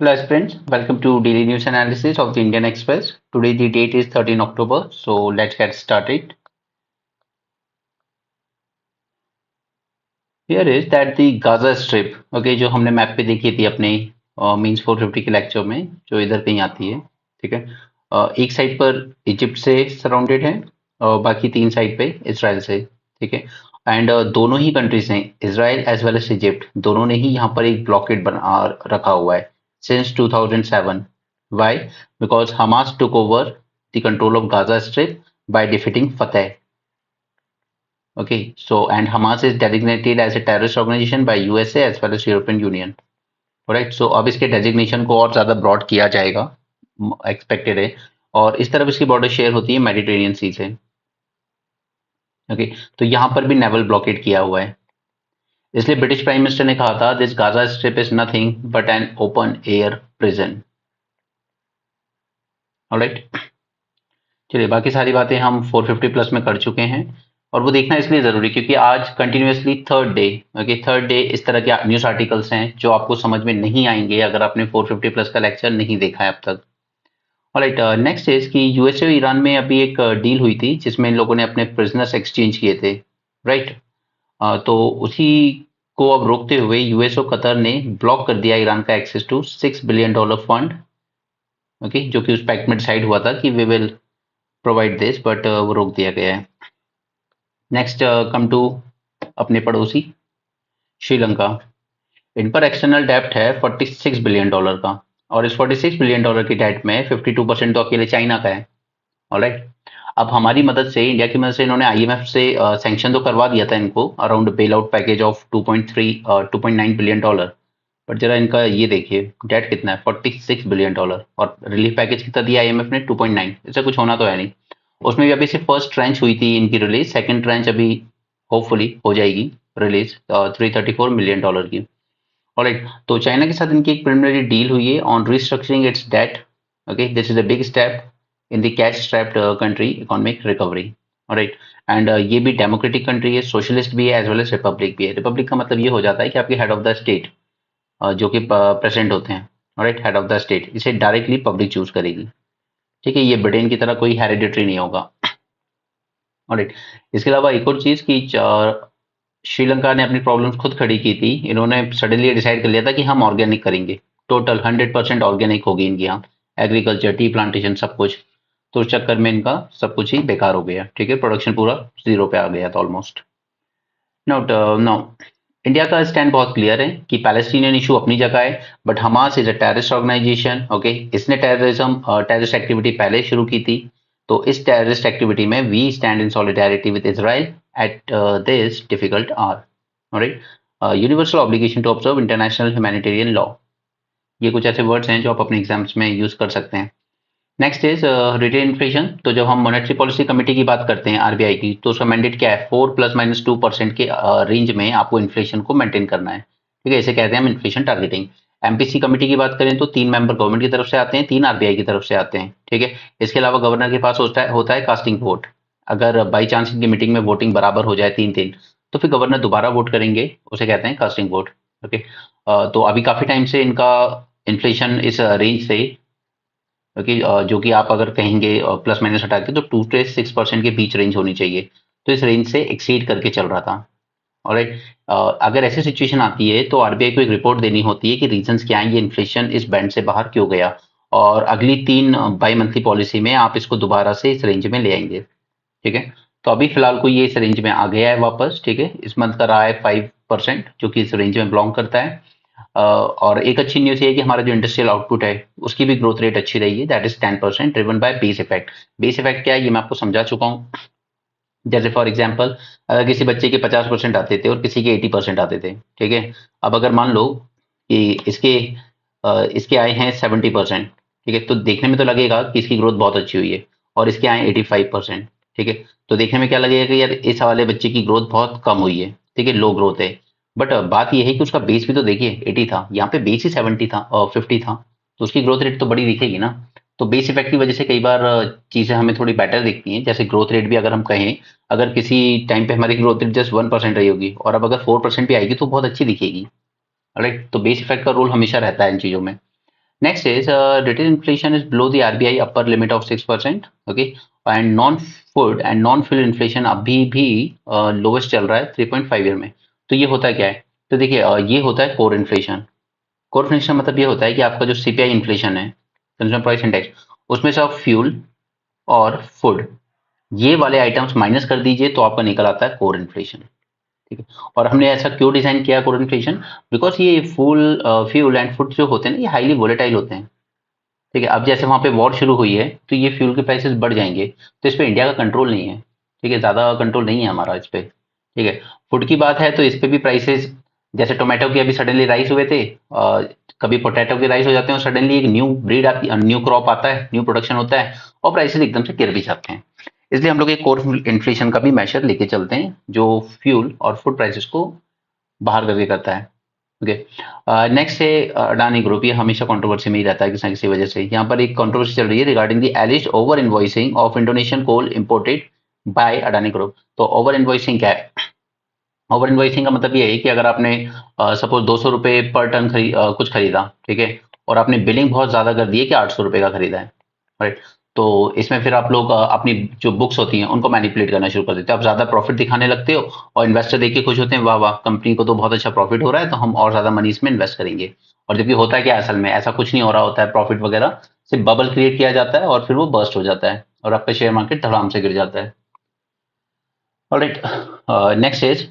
Hello friends, welcome to daily news analysis of the Indian Express. Today the date is 13 October, so let's get started. Here is that the Gaza Strip, okay, जो हमने map पे देखी थी अपने means 450 के lecture में, जो इधर कहीं आती है, ठीक है। एक साइड पर इजिप्ट से सराउंडेड है और बाकी तीन साइड पे इसराइल से, ठीक है। एंड दोनों ही कंट्रीज ने, Israel as well as Egypt, दोनों ने ही यहाँ पर एक ब्लॉकेड बना रखा हुआ है since 2007. Why? Because Hamas took over the control of Gaza Strip by defeating Fatah. Okay, so and Hamas is designated as a terrorist organization by USA as well as European Union. Alright, so अब इसके designation को और ज्यादा broad किया जाएगा, expected है। और इस तरफ इसकी बॉर्डर शेयर होती है मेडिटेरियन सी से। ओके, तो यहाँ पर भी नेवल ब्लॉकेड किया हुआ है। इसलिए ब्रिटिश प्राइम मिनिस्टर ने कहा था this Gaza strip is nothing but an open air prison. Alright, चलिए बाकी सारी बातें हम 450 प्लस में कर चुके हैं और वो देखना इसलिए जरूरी क्योंकि आज continuously third day, okay, third day इस तरह के न्यूज आर्टिकल्स हैं जो आपको समझ में नहीं आएंगे अगर आपने 450 प्लस का लेक्चर नहीं देखा है अब तक। ऑलराइट, नेक्स्ट इज कि यूएसए और ईरान में अभी एक डील हुई थी जिसमें इन लोगों ने अपने प्रिजनर्स एक्सचेंज किए थे, राइट। तो उसी को अब रोकते हुए यूएस और कतर ने ब्लॉक कर दिया ईरान का access to $6 billion fund, okay, जो कि उस पैक्ट में डिसाइड हुआ था कि we will provide this, but वो रोक दिया गया है। नेक्स्ट कम टू अपने पड़ोसी श्रीलंका। इन पर एक्सटर्नल डेब्ट है $46 बिलियन का और इस $46 बिलियन की डेट में 52% तो अकेले चाइना का है। ऑलराइट, अब हमारी मदद से, इंडिया की मदद से इन्होंने आईएमएफ से सैंक्शन तो करवा दिया था इनको around bail out package of 2.9 billion dollar. But जरा इनका ये देखिए डेट कितना है, $46 बिलियन, और रिलीफ पैकेज कितना दिया आईएमएफ ने, 2.9। इससे कुछ होना तो है नहीं। उसमें भी अभी से फर्स्ट ट्रेंच हुई थी इनकी रिलीज, सेकंड ट्रेंच अभी होपफुली हो जाएगी रिलीज $334 मिलियन की। ऑलराइट, तो चाइना के साथ इनकी एक प्रिलिमिनरी डील हुई है on restructuring its debt. Okay, this is a big step in the cash strapped country economic recovery. Alright, and ये भी डेमोक्रेटिक कंट्री है, सोशलिस्ट भी है एज वेल एज रिपब्लिक भी है। रिपब्लिक का मतलब ये हो जाता है कि आपके हेड ऑफ द स्टेट जो कि प्रेसिडेंट होते हैं, alright, head of the state, इसे डायरेक्टली पब्लिक चूज करेगी। ठीक है, ये ब्रिटेन की तरह कोई हेरिडिटरी नहीं होगा। ऑलराइट, इसके अलावा एक और चीज की श्रीलंका ने अपनी प्रॉब्लम्स खुद खड़ी की थी। इन्होंने सडनली डिसाइड कर लिया था कि हम ऑर्गेनिक करेंगे, टोटल 100% ऑर्गेनिक होगी इनकी यहाँ एग्रीकल्चर, टी प्लांटेशन, सब कुछ। तो उस चक्कर में इनका सब कुछ ही बेकार हो गया, ठीक है, प्रोडक्शन पूरा जीरो पे आ गया था ऑलमोस्ट। नोट नो, इंडिया का स्टैंड बहुत क्लियर है कि पैलेस्टीनियन इशू अपनी जगह है, but Hamas is a terrorist organisation. Okay, इसने टेररिस्ट एक्टिविटी पहले शुरू की थी, तो इस टेररिस्ट एक्टिविटी में we stand in solidarity with Israel at this difficult hour. Alright, universal obligation to observe international humanitarian law, ये कुछ ऐसे वर्ड्स हैं जो आप अपने एग्जाम्स में यूज कर सकते हैं। Next is retail inflation. तो जब हम मॉनेटरी पॉलिसी कमेटी की बात करते हैं आरबीआई की, तो उसका मैंडेट क्या है, 4 ± 2% के रेंज में आपको इन्फ्लेशन को मेंटेन करना है। ठीक है, इसे कहते हैं हम इन्फ्लेशन टारगेटिंग। एमपीसी कमेटी की बात करें तो 3 मेंबर गवर्नमेंट की तरफ से आते हैं, 3 आरबीआई की तरफ से आते हैं। ठीक है, इसके अलावा गवर्नर के पास होता है कास्टिंग वोट। अगर बाई चांस इनकी मीटिंग में वोटिंग बराबर हो जाए 3-3, तो फिर गवर्नर दोबारा वोट करेंगे, उसे कहते हैं कास्टिंग वोट। ओके, तो अभी काफी टाइम से इनका इन्फ्लेशन इस रेंज से, ओके, जो कि आप अगर कहेंगे प्लस माइनस हटा के, तो 2 से 6% के बीच रेंज होनी चाहिए। तो इस रेंज से एक्सीड करके चल रहा था। ऑलराइट, अगर ऐसी सिचुएशन आती है तो आरबीआई को एक रिपोर्ट देनी होती है कि रीजंस क्या हैं, ये इन्फ्लेशन इस बैंड से बाहर क्यों गया, और अगली 3 बाई मंथली पॉलिसी में आप इसको दोबारा से इस रेंज में ले आएंगे। ठीक है, तो अभी फिलहाल को ये इस रेंज में आ गया है वापस। ठीक है, इस मंथ का रहा है 5%, जो कि इस रेंज में बिलोंग करता है। और एक अच्छी न्यूज ये है कि हमारा जो इंडस्ट्रियल आउटपुट है उसकी भी ग्रोथ रेट अच्छी रही है, that is 10%, driven by base effect. Base effect क्या है ये मैं आपको समझा चुका हूँ। जैसे फॉर एग्जाम्पल, अगर किसी बच्चे के 50% आते थे और किसी के 80% आते थे, ठीक है, अब अगर मान लो कि इसके आए हैं 70%, ठीक है, तो देखने में तो लगेगा कि इसकी ग्रोथ बहुत अच्छी हुई है, और इसके आए 85%, ठीक है, तो देखने में क्या लगेगा कि यार इस वाले बच्चे की ग्रोथ बहुत कम हुई है, ठीक है, लो ग्रोथ है। बट बात यह है कि उसका बेस भी तो देखिए 80 था, यहाँ पे बेस ही 70 था और 50 था, तो उसकी ग्रोथ रेट तो बड़ी दिखेगी ना। तो बेस इफेक्ट की वजह से कई बार चीजें हमें थोड़ी बेटर दिखती हैं। जैसे ग्रोथ रेट भी अगर हम कहें, अगर किसी टाइम पे हमारी ग्रोथ रेट जस्ट 1% रही होगी और अब अगर 4% भी आएगी तो बहुत अच्छी दिखेगी। राइट, तो बेस इफेक्ट का रोल हमेशा रहता है इन चीजों में। Next is retail inflation is below the RBI upper limit of 6%. Okay, and non food and non fuel inflation अभी भी लोवेस्ट चल रहा है 3.5 ईयर में। तो ये होता क्या है? तो देखिए ये होता है कोर इन्फ्लेशन। कोर इन्फ्लेशन मतलब ये होता है कि आपका जो सीपीआई इन्फ्लेशन है, कंज्यूमर प्राइस इंडेक्स, उसमें से आप फ्यूल और फूड ये वाले आइटम्स माइनस कर दीजिए तो आपका निकल आता है कोर इन्फ्लेशन। ठीक है, और हमने ऐसा क्यों डिजाइन किया कोर इन्फ्लेशन? बिकॉज ये फ्यूल एंड फूड जो होते हैं ना, ये हाईली वोलेटाइल होते हैं। ठीक है, अब जैसे वहां पे वॉर शुरू हुई है तो ये फ्यूल के प्राइसेस बढ़ जाएंगे, तो इस पे इंडिया का कंट्रोल नहीं है। ठीक है, ज्यादा कंट्रोल नहीं है हमारा इस पे। ठीक है, फूड की बात है तो इस पे भी प्राइसेस, जैसे टोमेटो के अभी सडनली राइस हुए थे, कभी पोटैटो के राइस हो जाते हैं और सडनली एक न्यू ब्रीड आती है, न्यू क्रॉप आता है, न्यू प्रोडक्शन होता है और प्राइसेस एकदम से गिर भी जाते हैं। इसलिए हम लोग एक कोर इन्फ्लेशन का भी मेजर लेके चलते हैं जो फ्यूल और फूड प्राइसेस को बाहर करके करता है। ओके, नेक्स्ट है अडानी ग्रुप। ये हमेशा कंट्रोवर्सी में ही रहता है किसी न किसी वजह से। यहाँ पर एक कंट्रोवर्सी चल रही है regarding the alleged over invoicing of Indonesian coal imported by Adani group. तो ओवर इन्वॉइसिंग क्या है? ओवर इन्वॉइसिंग का मतलब ये है कि अगर आपने सपोज 200 रुपये पर टन कुछ खरीदा, ठीक है, और आपने बिलिंग बहुत ज्यादा कर दी है कि 800 रुपये का खरीदा है, राइट, तो इसमें फिर आप लोग अपनी जो बुक्स होती हैं उनको मैनिपुलेट करना शुरू कर देते हो। आप ज्यादा प्रॉफिट दिखाने लगते हो और इन्वेस्टर देख के खुश होते हैं, वाह वाह कंपनी को तो बहुत अच्छा प्रॉफिट हो रहा है तो हम और ज्यादा मनी इसमें इन्वेस्ट करेंगे। और जबकि होता है क्या असल में, ऐसा कुछ नहीं हो रहा होता है। प्रॉफिट वगैरह सिर्फ बबल क्रिएट किया जाता है और फिर वो बर्स्ट हो जाता है और आपका शेयर मार्केट धड़ाम से गिर जाता है। ऑलराइट, नेक्स्ट इज,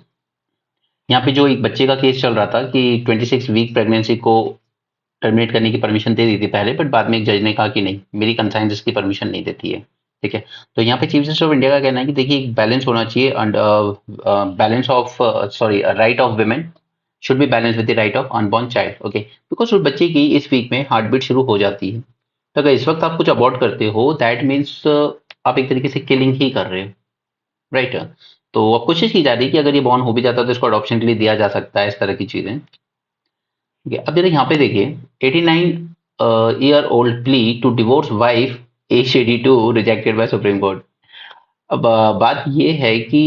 यहाँ पे जो एक बच्चे का केस चल रहा था कि 26 वीक प्रेगनेंसी को टर्मिनेट करने की परमिशन दे दी थी पहले, बट बाद में एक जज ने कहा कि नहीं, मेरी कंसाइंस इसकी परमिशन नहीं देती है। ठीक है, तो यहाँ पे चीफ जस्टिस ऑफ इंडिया का कहना है कि देखिए एक बैलेंस होना चाहिए, and balance of sorry right of women should be balance with the right of unborn child. Okay, because उस बच्चे की इस वीक में हार्ट बीट शुरू हो जाती है, तो अगर इस वक्त आप कुछ अबॉर्ट करते हो दैट मीन्स आप एक तरीके से किलिंग ही कर रहे हो, राइट। तो अब कोशिश की जा रही है कि अगर ये बॉर्न हो भी जाता है तो इसको अडॉप्शन के लिए दिया जा सकता है, इस तरह की चीजें। ठीक है, अब जरा यहाँ पे देखिए 89 year old plea to divorce wife as 82 rejected by Supreme Court. अब बात ये है कि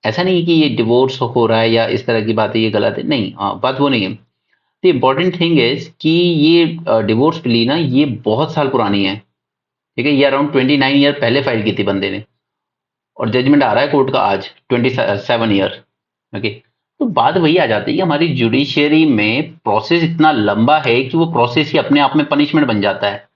ऐसा नहीं कि ये डिवोर्स हो रहा है या इस तरह की बात है ये गलत है, नहीं, बात वो नहीं है। द इम्पोर्टेंट थिंग इज कि ये डिवोर्स प्ली ना ये बहुत साल पुरानी है। ठीक है, ये अराउंड 29 ईयर पहले फाइल की थी बंदे ने, और जजमेंट आ रहा है कोर्ट का आज 27 ईयर। ओके, तो बात वही आ जाती है कि हमारी जुडिशियरी में प्रोसेस इतना लंबा है कि वो प्रोसेस ही अपने आप में पनिशमेंट बन जाता है।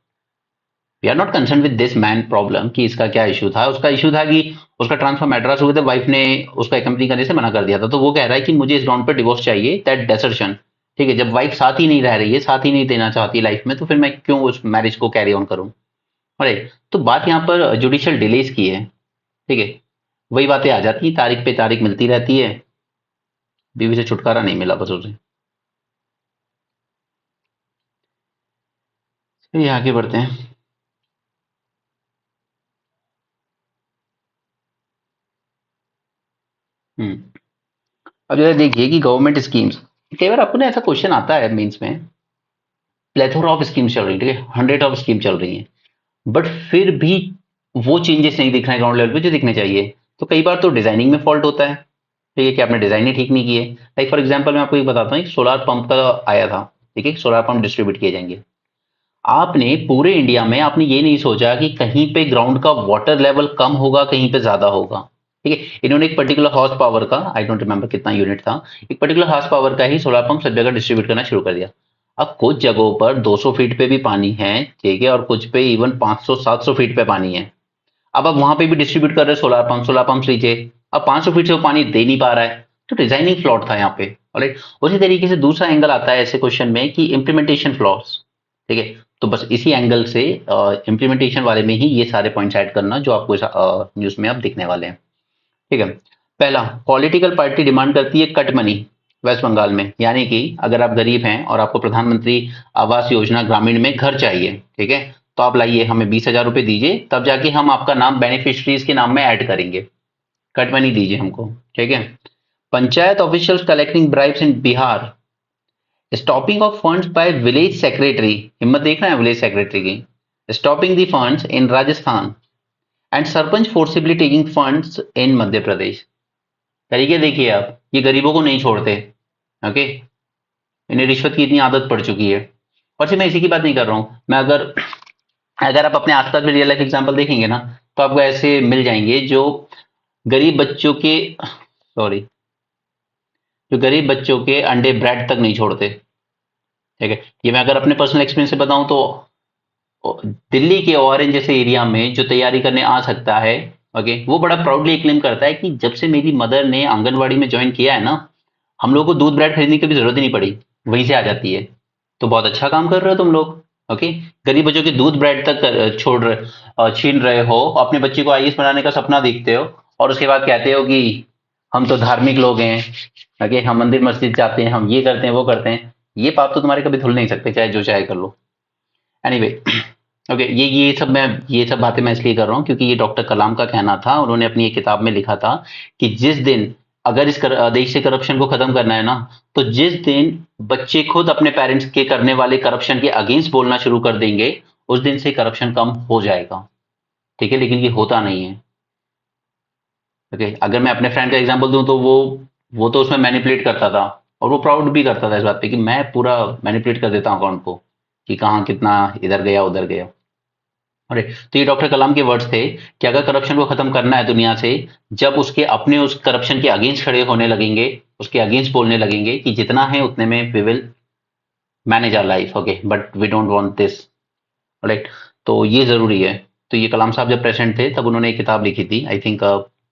We are not concern with this man problem कि इसका क्या इशू था। उसका इशू था कि उसका ट्रांसफर मैड्रास हुए थे, वाइफ ने उसका कंपनी करने से मना कर दिया था, तो वो कह रहा है कि मुझे इस ग्राउंड पर डिवोर्स चाहिए, दैट डेसर्शन। ठीक है, जब वाइफ साथ ही नहीं रह रही है, साथ ही नहीं देना चाहती लाइफ में, तो फिर मैं क्यों उस मैरिज को कैरी ऑन करूं? राइट, तो बात यहाँ पर जुडिशियल डिलेज की है। ठीक है, वही बातें आ जाती है, तारीख पे तारीख मिलती रहती है, बीवी से छुटकारा नहीं मिला बस उसे। चलिए आगे बढ़ते हैं। हम्म, अब जरा देखिए कि गवर्नमेंट स्कीम्स, कई बार आपको ना ऐसा क्वेश्चन आता है मीन्स में, प्लेथोरा ऑफ स्कीम्स चल रही है, ठीक है, 100 ऑफ स्कीम चल रही है, बट फिर भी वो चेंजेस नहीं दिख रहे हैं ग्राउंड लेवल पे जो दिखने चाहिए। तो कई बार तो डिजाइनिंग में फॉल्ट होता है, ठीक है, कि आपने डिजाइन ही ठीक नहीं की है। लाइक फॉर एग्जाम्पल मैं आपको एक बताता हूँ, एक सोलार पंप का आया था, ठीक है, सोलार पंप डिस्ट्रीब्यूट किए जाएंगे। आपने पूरे इंडिया में आपने ये नहीं सोचा कि कहीं पे ग्राउंड का वाटर लेवल कम होगा, कहीं पे ज्यादा होगा। ठीक है, इन्होंने एक पर्टिकुलर हॉर्स पावर का, आई डोंट रिमेंबर कितना यूनिट था, एक पर्टिकुलर हॉर्स पावर का ही सोलर पंप सब जगह डिस्ट्रीब्यूट करना शुरू कर दिया। अब कुछ जगहों पर 200 फीट पे भी पानी है, ठीक है, और कुछ पे इवन 500-700 फीट पे पानी है। अब आप वहां पे भी डिस्ट्रीब्यूट कर रहे हैं सोलर पंप लीजिए, अब 500 फीट से वो पानी दे नहीं पा रहा है, तो डिजाइनिंग फ्लॉट था यहाँ पे। ऑलराइट, उसी तरीके से दूसरा एंगल आता है ऐसे क्वेश्चन में कि इंप्लीमेंटेशन फ्लॉस। ठीक है, तो बस इसी एंगल से इंप्लीमेंटेशन वाले में ही ये सारे पॉइंट्स ऐड करना जो आपको न्यूज में अब दिखने वाले हैं। ठीक है, पहला, पॉलिटिकल पार्टी डिमांड करती है कट मनी वेस्ट बंगाल में, यानी कि अगर आप गरीब हैं और आपको प्रधानमंत्री आवास योजना ग्रामीण में घर चाहिए, ठीक है, तो आप लाइए हमें 20,000 रुपए दीजिए, तब जाके हम आपका नाम बेनिफिशियरीज के नाम में ऐड करेंगे, कट मनी दीजिए हमको। ठीक है, panchayat officials collecting bribes in Bihar, stopping of funds by village secretary, हिम्मत देखना है विलेज सेक्रेटरी की, stopping the funds in Rajasthan, and sarpanch forcibly taking funds in Madhya Pradesh. तरीके देखिए आप, ये गरीबों को नहीं छोड़ते। ओके, इन्हें रिश्वत की इतनी आदत पड़ चुकी है। और सिर्फ मैं इसी की बात नहीं कर रहा हूँ, मैं अगर अगर आप अपने आसपास में रियल लाइफ एग्जांपल देखेंगे ना, तो आपको ऐसे मिल जाएंगे जो गरीब बच्चों के सॉरी जो गरीब बच्चों के अंडे ब्रेड तक नहीं छोड़ते। ठीक है, ये मैं अगर अपने पर्सनल एक्सपीरियंस से बताऊं तो दिल्ली के ऑरेंज जैसे एरिया में जो तैयारी करने आ सकता है, ओके, वो बड़ा प्राउडली क्लेम करता है कि जब से मेरी मदर ने आंगनवाड़ी में ज्वाइन किया है ना, हम लोग को दूध ब्रेड खरीदने की भी जरूरत ही नहीं पड़ी, वहीं से आ जाती है। तो बहुत अच्छा काम कर रहे हो तुम लोग। ओके, गरीब बच्चों के दूध ब्रेड तक छीन रहे हो, अपने बच्चे को आईएएस बनाने का सपना देखते हो, और उसके बाद कहते हो कि हम तो धार्मिक लोग हैं। ओके, हम मंदिर मस्जिद जाते हैं, हम ये करते हैं वो करते हैं। ये पाप तो तुम्हारे कभी धुल नहीं सकते, चाहे जो चाहे कर लो। एनीवे, ओके, ये सब बातें मैं इसलिए कर रहा हूँ क्योंकि ये डॉक्टर कलाम का कहना था। उन्होंने अपनी एक किताब में लिखा था कि जिस दिन अगर देश से करप्शन को खत्म करना है ना, तो जिस दिन बच्चे खुद अपने पेरेंट्स के करने वाले करप्शन के अगेंस्ट बोलना शुरू कर देंगे, उस दिन से करप्शन कम हो जाएगा। ठीक है, लेकिन ये होता नहीं है। ओके, अगर मैं अपने फ्रेंड का एग्जांपल दूं तो वो तो उसमें मैनिपुलेट करता था, और वो प्राउड भी करता था इस बात पे कि मैं पूरा मैनिपुलेट कर देता हूँ अकाउंट को, कि कहाँ कितना इधर गया उधर गया। अरे, तो ये डॉक्टर कलाम के वर्ड्स थे कि अगर करप्शन को खत्म करना है दुनिया से, जब उसके अपने उस करप्शन के अगेंस्ट खड़े होने लगेंगे, उसके अगेंस्ट बोलने लगेंगे कि जितना है उतने में we will manage our life, okay, but we don't want this, right. तो ये जरूरी है। तो ये कलाम साहब जब प्रेसिडेंट थे तब उन्होंने एक किताब लिखी थी, आई थिंक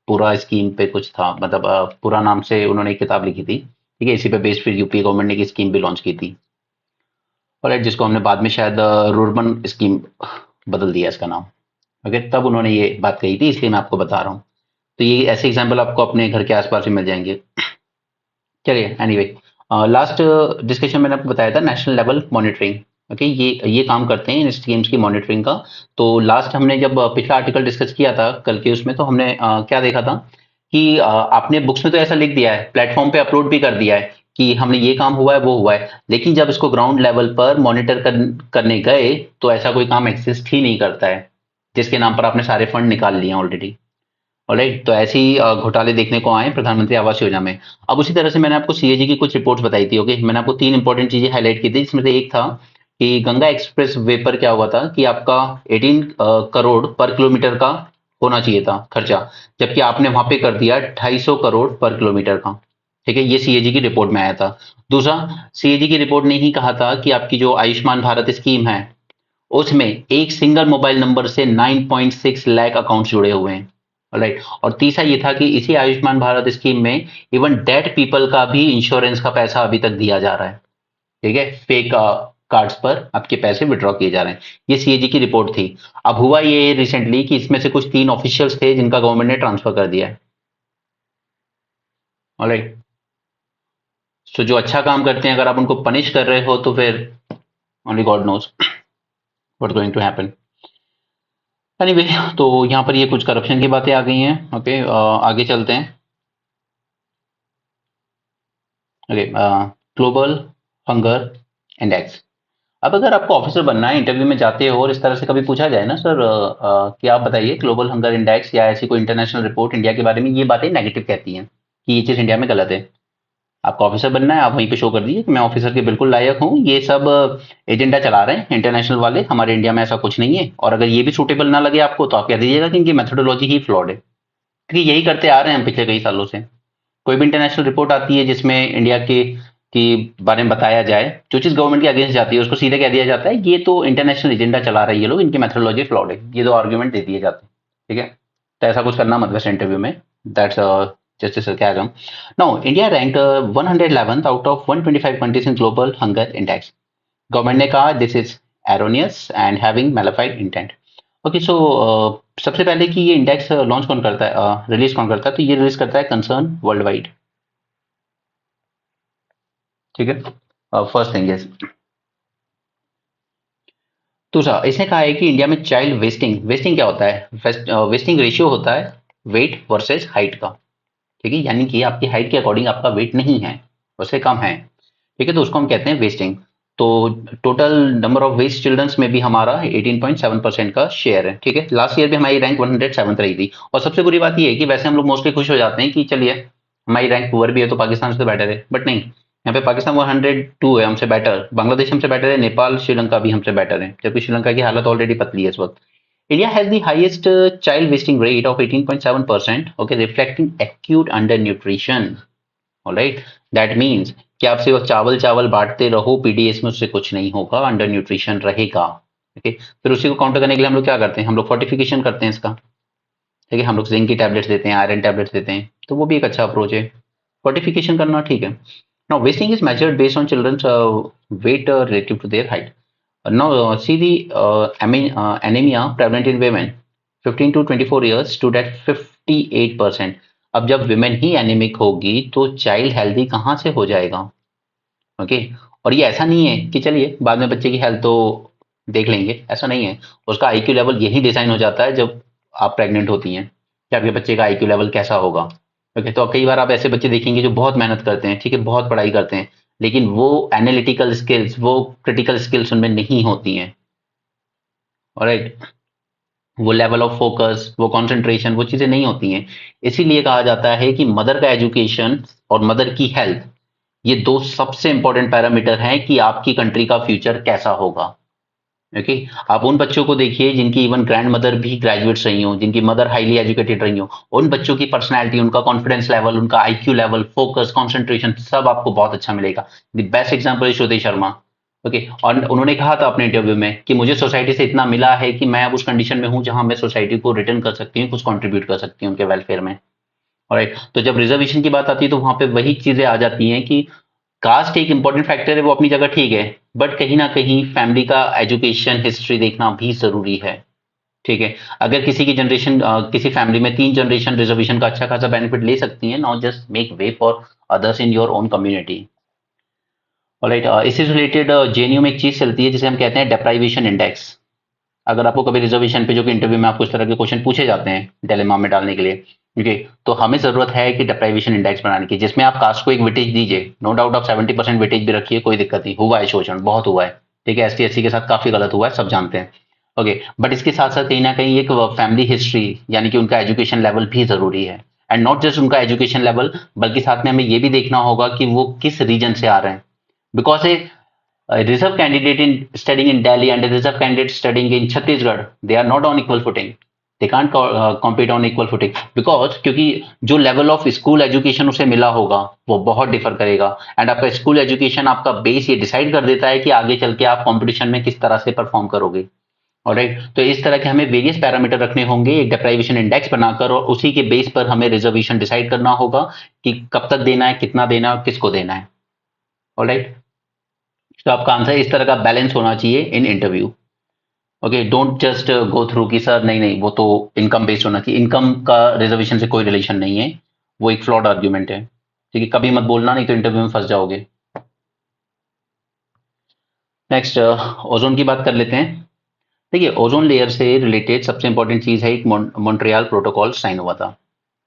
पूरा स्कीम पे कुछ था, मतलब पूरा नाम से उन्होंने एक किताब लिखी थी। ठीक है, इसी पे बेस्ड फिर यूपी गवर्नमेंट ने एक स्कीम भी लॉन्च की थी, और जिसको हमने बाद में शायद रुर्बन स्कीम बदल दिया इसका नाम। ओके, तब उन्होंने ये बात कही थी, इसलिए मैं आपको बता रहा हूँ। तो ये ऐसे एग्जाम्पल आपको अपने घर के आसपास ही मिल जाएंगे। चलिए, एनीवे, लास्ट डिस्कशन मैंने आपको बताया था नेशनल लेवल मॉनिटरिंग। ओके, ये काम करते हैं इन स्कीम्स की मॉनिटरिंग का। तो लास्ट हमने जब पिछला आर्टिकल डिस्कस किया था कल के, उसमें तो हमने क्या देखा था कि आपने बुक्स में तो ऐसा लिख दिया है, प्लेटफॉर्म पे अपलोड भी कर दिया है कि हमने ये काम हुआ है वो हुआ है, लेकिन जब इसको ग्राउंड लेवल पर मॉनिटर करने गए तो ऐसा कोई काम एग्जिस्ट ही नहीं करता है, जिसके नाम पर आपने सारे फंड निकाल लिए ऑलरेडी। ऑलराइट, तो ऐसे ही घोटाले देखने को आए प्रधानमंत्री आवास योजना में। अब उसी तरह से मैंने आपको सीएजी की कुछ रिपोर्ट्स बताई थी। ओके, मैंने आपको तीन इंपॉर्टेंट चीजें हाईलाइट की थी, जिसमें से एक था कि गंगा एक्सप्रेस वे पर क्या हुआ था कि आपका 18 करोड़ पर किलोमीटर का होना चाहिए था खर्चा, जबकि आपने वहां पे कर दिया 250 करोड़ पर किलोमीटर का। ठीक है, ये सीएजी की रिपोर्ट में आया था। दूसरा, सीएजी की रिपोर्ट ने ही कहा था कि आपकी जो आयुष्मान भारत स्कीम है, उसमें एक सिंगल मोबाइल नंबर से 9.6 लाख अकाउंट जुड़े हुए हैं। राइट, और तीसरा ये था कि इसी आयुष्मान भारत स्कीम में इवन डेड पीपल का भी इंश्योरेंस का पैसा अभी तक दिया जा रहा है। ठीक है, फेक कार्ड्स पर आपके पैसे विड्रॉ किए जा रहे हैं। ये सीएजी की रिपोर्ट थी। अब हुआ ये रिसेंटली कि इसमें से कुछ 3 ऑफिशियल्स थे जिनका गवर्नमेंट ने ट्रांसफर कर दिया है। ऑलराइट, सो जो अच्छा काम करते हैं अगर आप उनको पनिश कर रहे हो तो फिर only God knows what going to happen. Anyway, तो यहाँ पर ये कुछ करप्शन की बातें आ गई हैं। ओके, आगे चलते हैं। Okay, global hunger index. अब अगर आपको ऑफिसर बनना है, इंटरव्यू में जाते हो और इस तरह से कभी पूछा जाए ना, सर कि आप बताइए ग्लोबल हंगर इंडेक्स या ऐसी कोई इंटरनेशनल रिपोर्ट इंडिया के बारे में, ये बातें नेगेटिव कहती हैं कि ये चीज़ इंडिया में गलत है। आपको ऑफिसर बनना है, आप वहीं पे शो कर दीजिए कि मैं ऑफिसर के बिल्कुल लायक हूँ, ये सब एजेंडा चला रहे हैं इंटरनेशनल वाले, हमारे इंडिया में ऐसा कुछ नहीं है। और अगर ये भी सूटेबल ना लगे आपको तो आप कह दीजिएगा कि इनकी मेथोडोलॉजी ही फ्लॉड है, क्योंकि यही करते आ रहे हैं हम पिछले कई सालों से। कोई भी इंटरनेशनल रिपोर्ट आती है जिसमें इंडिया के बारे में बताया जाए, जो चीज़ गवर्नमेंट के अगेंस्ट जाती है उसको सीधे कह दिया जाता है ये तो इंटरनेशनल एजेंडा चला रही है लोग, इनकी मेथोडोलॉजी फ्लॉड है। ये दो आर्ग्यूमेंट दे दिए जाते हैं। ठीक है, तो ऐसा कुछ करना मत वैसे इंटरव्यू में। That's just a sarcasm. Now, India ranked 111th out of 125 countries in global hunger index. Government ने कहा this is erroneous and having maligned intent. Okay, so सबसे पहले कि ये इंडेक्स लॉन्च कौन करता है, रिलीज कौन करता है, तो ये रिलीज करता है कंसर्न वर्ल्ड वाइड। ठीक है, फर्स्ट थिंग इज। दूसरा, इसने कहा है कि इंडिया में चाइल्ड वेस्टिंग, वेस्टिंग क्या होता है, वेस्टिंग रेशियो होता है वेट वर्सेस हाइट का। ठीक है, यानी कि आपकी हाइट के अकॉर्डिंग आपका वेट नहीं है, उससे कम है। ठीक है, तो उसको हम कहते हैं वेस्टिंग। तो total number of waste childrens में भी हमारा 18.7% का शेयर है। ठीक है, लास्ट ईयर भी हमारी रैंक 107 रही थी। और सबसे बुरी बात यह है कि वैसे हम लोग मोस्टली खुश हो जाते हैं कि चलिए हमारी रैंक पुअर भी है तो पाकिस्तान से तो बेटर है, बट नहीं, यहाँ पे पाकिस्तान 102 है, हमसे बेटर। बांग्लादेश हमसे बेटर है, नेपाल श्रीलंका भी हमसे बेटर है, जबकि श्रीलंका की हालत ऑलरेडी पतली है इस वक्त। India has the highest child wasting rate of 18.7%, okay, reflecting acute under nutrition. Alright, that means कि आप सिर्फ चावल चावल बांटते रहो पीडीएस में, उससे कुछ नहीं होगा, अंडर न्यूट्रिशन रहेगा। ओके, फिर उसी को काउंटर करने के लिए हम लोग क्या करते हैं, हम लोग फोर्टिफिकेशन करते हैं इसका। ठीक है, हम लोग जिंक की टैबलेट्स देते हैं, आयरन टैबलेट्स देते हैं, तो वो भी एक अच्छा अप्रोच है, फोर्टिफिकेशन करना। ठीक है। Now wasting is measured based on childrens weight relative to their height. Now see the anemia prevalent in women 15 to 24 years stood at 58%। अब जब विमेन ही एनीमिक होगी तो चाइल्ड हेल्दी कहाँ से हो जाएगा? ओके, और ये ऐसा नहीं है कि चलिए बाद में बच्चे की हेल्थ तो देख लेंगे, ऐसा नहीं है। उसका आईक्यू लेवल यही डिजाइन हो जाता है जब आप प्रेग्नेंट होती हैं कि आपके बच्चे का आईक्यू लेवल कैसा होगा। ओके, तो कई बार आप ऐसे बच्चे देखेंगे जो बहुत मेहनत करते हैं, ठीक है, बहुत पढ़ाई करते हैं, लेकिन वो एनालिटिकल स्किल्स, वो क्रिटिकल स्किल्स उनमें नहीं होती हैं। ऑलराइट, वो लेवल ऑफ फोकस, वो कंसंट्रेशन, वो चीजें नहीं होती हैं। इसीलिए कहा जाता है कि मदर का एजुकेशन और मदर की हेल्थ, ये दो सबसे इंपॉर्टेंट पैरामीटर हैं कि आपकी कंट्री का फ्यूचर कैसा होगा। ओके, आप उन बच्चों को देखिए जिनकी इवन ग्रैंड मदर भी ग्रेजुएट्स रही हो, जिनकी मदर हाईली एजुकेटेड रही हो, उन बच्चों की पर्सनैलिटी, उनका कॉन्फिडेंस लेवल, उनका आईक्यू लेवल, फोकस, कंसंट्रेशन, सब आपको बहुत अच्छा मिलेगा। द बेस्ट एग्जांपल है श्रुति शर्मा। ओके, और उन्होंने कहा था अपने इंटरव्यू में कि मुझे सोसाइटी से इतना मिला है कि मैं अब उस कंडीशन में हूं जहां मैं सोसाइटी को रिटर्न कर सकती हूँ, कुछ कंट्रीब्यूट कर सकती हूँ उनके वेलफेयर में। ऑलराइट, तो जब रिजर्वेशन की बात आती है तो वहां पे वही चीजें आ जाती हैं कि कास्ट एक इंपॉर्टेंट फैक्टर है, वो अपनी जगह ठीक है, बट कहीं ना कहीं फैमिली का एजुकेशन हिस्ट्री देखना भी जरूरी है। ठीक है, अगर किसी की जनरेशन, किसी फैमिली में 3 जनरेशन रिजर्वेशन का अच्छा खासा बेनिफिट ले सकती है, now just make way for others in your own community. Alright, इससे रिलेटेड जेएनयू में एक चीज चलती है जिसे हम कहते हैं डेप्राइवेशन इंडेक्स। अगर आपको कभी रिजर्वेशन पे जो कि इंटरव्यू में आपको इस तरह के क्वेश्चन पूछे जाते हैं डिलेमा में डालने के लिए, ठीक है, तो हमें जरूरत है कि डेप्राइवेशन इंडेक्स बनाने की, जिसमें आप कास्ट को एक वेटेज दीजिए। नो डाउट आप 70% वेटेज भी रखिए, कोई दिक्कत नहीं, हुआ है शोषण, बहुत हुआ है। ठीक है, एसटी एससी के साथ काफी गलत हुआ है, सब जानते हैं। ओके, बट इसके साथ साथ कहीं ना कहीं एक फैमिली हिस्ट्री, यानी कि उनका एजुकेशन लेवल भी जरूरी है। एंड नॉट जस्ट उनका एजुकेशन लेवल, बल्कि साथ में हमें ये भी देखना होगा कि वो किस रीजन से आ रहे हैं। Because a reserve candidate in studying in Delhi and a reserve candidate studying in Chhattisgarh, they are not on equal footing. They can't compete on equal footing because क्योंकि जो लेवल ऑफ स्कूल एजुकेशन उसे मिला होगा वो बहुत differ करेगा। And आपका school education, आपका बेस ये डिसाइड कर देता है कि आगे चल के आप कंपटीशन में किस तरह से परफॉर्म करोगे। ऑलराइट, तो इस तरह के हमें वेरियस पैरामीटर रखने होंगे एक डेप्राइवेशन इंडेक्स बनाकर, और उसी के बेस पर हमें रिजर्वेशन डिसाइड करना होगा कि कब तक देना है, कितना देना है और किसको देना है। ऑलराइट, तो आपका आंसर इस तरह का बैलेंस होना चाहिए in interview. Okay, don't just go through कि सर नहीं नहीं वो तो इनकम बेस्ड होना चाहिए, इनकम का रिजर्वेशन से कोई रिलेशन नहीं है, वो एक फ्लॉड आर्ग्यूमेंट है। ठीक है, कभी मत बोलना, नहीं तो इंटरव्यू में फंस जाओगे। नेक्स्ट, ओजोन की बात कर लेते हैं। देखिए, ओजोन लेयर से रिलेटेड सबसे इंपॉर्टेंट चीज है, एक मॉन्ट्रियल प्रोटोकॉल साइन हुआ था।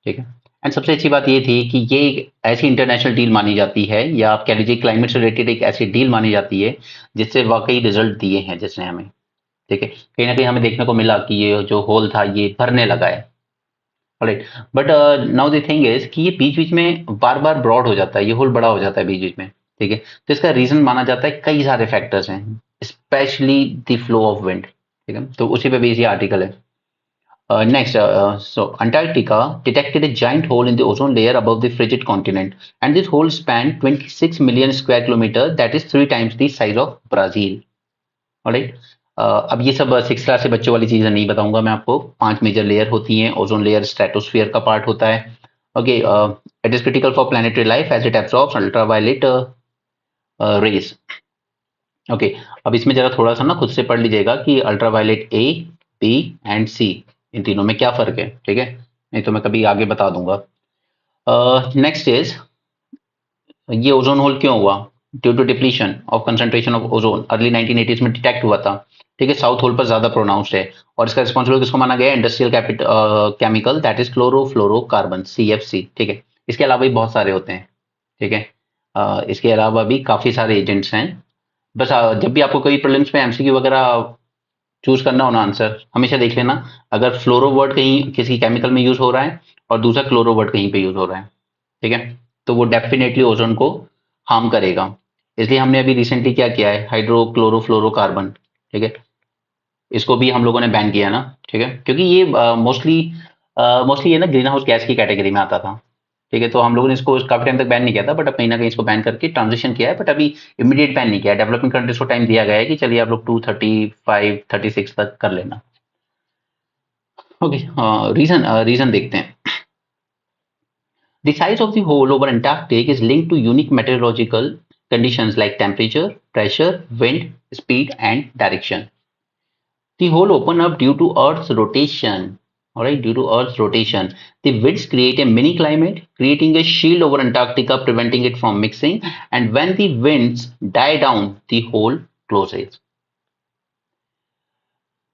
ठीक है, एंड सबसे अच्छी बात ये थी कि ये एक ऐसी इंटरनेशनल डील मानी जाती है, या आप कह लीजिए क्लाइमेट से रिलेटेड एक ऐसी डील मानी जाती है जिससे वाकई रिजल्ट दिए हैं जिसने हमें। ठीक है, कहीं ना कहीं हमें देखने को मिला कि ये जो होल था ये भरने लगा है। Right, but now the thing is कि ये बीच बीच में बार बार ब्रॉड हो जाता है, ये होल बड़ा हो जाता है बीच बीच में। ठीक है, तो इसका रीजन माना जाता है कई सारे फैक्टर्स हैं, specially the flow of wind. ठीक है, तो उसी पे बेस ये आर्टिकल है। Next, so Antarctica detected a giant hole in the ozone layer above the frigid continent, and this hole spanned 26 million square kilometer, that is 3 times the size of Brazil. Alright? अब ये सब 6 class से बच्चों वाली चीजें नहीं बताऊंगा मैं आपको। 5 मेजर लेयर होती हैं, ओजोन लेयर स्ट्रेटोस्फियर का पार्ट होता है। Okay, it is critical for planetary life as it absorbs ultraviolet rays. Okay, अब इसमें जरा थोड़ा सा ना खुद से पढ़ लीजिएगा कि अल्ट्रावायलेट ए, बी एंड सी, इन तीनों में क्या फर्क है। ठीक है, नहीं तो मैं कभी आगे बता दूंगा। नेक्स्ट इज, ये ओजोन होल क्यों हुआ? Due to depletion of concentration of ozone, early 1980s में डिटेक्ट हुआ था। ठीक है, साउथ होल पर ज्यादा प्रोनाउंस्ड है, और इसका रिस्पॉन्सिबल किसको माना गया? Industrial chemical, that is chlorofluorocarbon, CFC। ठीक है, इसके अलावा भी बहुत सारे होते हैं। ठीक है, इसके अलावा भी काफी सारे एजेंट्स हैं। बस जब भी आपको कोई प्रीलिम्स में एमसीक्यू वगैरह चूज करना हो ना आंसर, हमेशा देख लेना अगर फ्लोरो वर्ड कहीं किसी केमिकल में यूज हो रहा है और दूसरा क्लोरो वर्ड कहीं पे यूज हो रहा है, ठीक है, तो वो डेफिनेटली ओजोन को हार्म करेगा। इसलिए हमने अभी रिसेंटली क्या किया है, हाइड्रोक्लोरोफ्लोरोकार्बन, ठीक है, इसको भी हम लोगों ने बैन किया ना, ठीक है, क्योंकि ये मोस्टली मोस्टली ये ना ग्रीन हाउस गैस की कैटेगरी में आता था, ठीक है, तो हम लोगों ने इसको काफी टाइम तक बैन नहीं किया था, बट अब कहीं ना कहीं इसको बैन करके ट्रांजिशन किया है, बट अभी इमीडिएट बैन नहीं किया है। डेवलपिंग कंट्रीज को टाइम दिया गया है कि चलिए आप लोग 235 36 तक कर लेना। ओके, रीजन देखते हैं। The size of the hole over Antarctic is linked to unique meteorological conditions like temperature, pressure, wind, speed, and direction. The hole opened up due to Earth's rotation. All right, due to Earth's rotation, the winds create a mini climate, creating a shield over Antarctica, preventing it from mixing. And when the winds die down, the hole closes.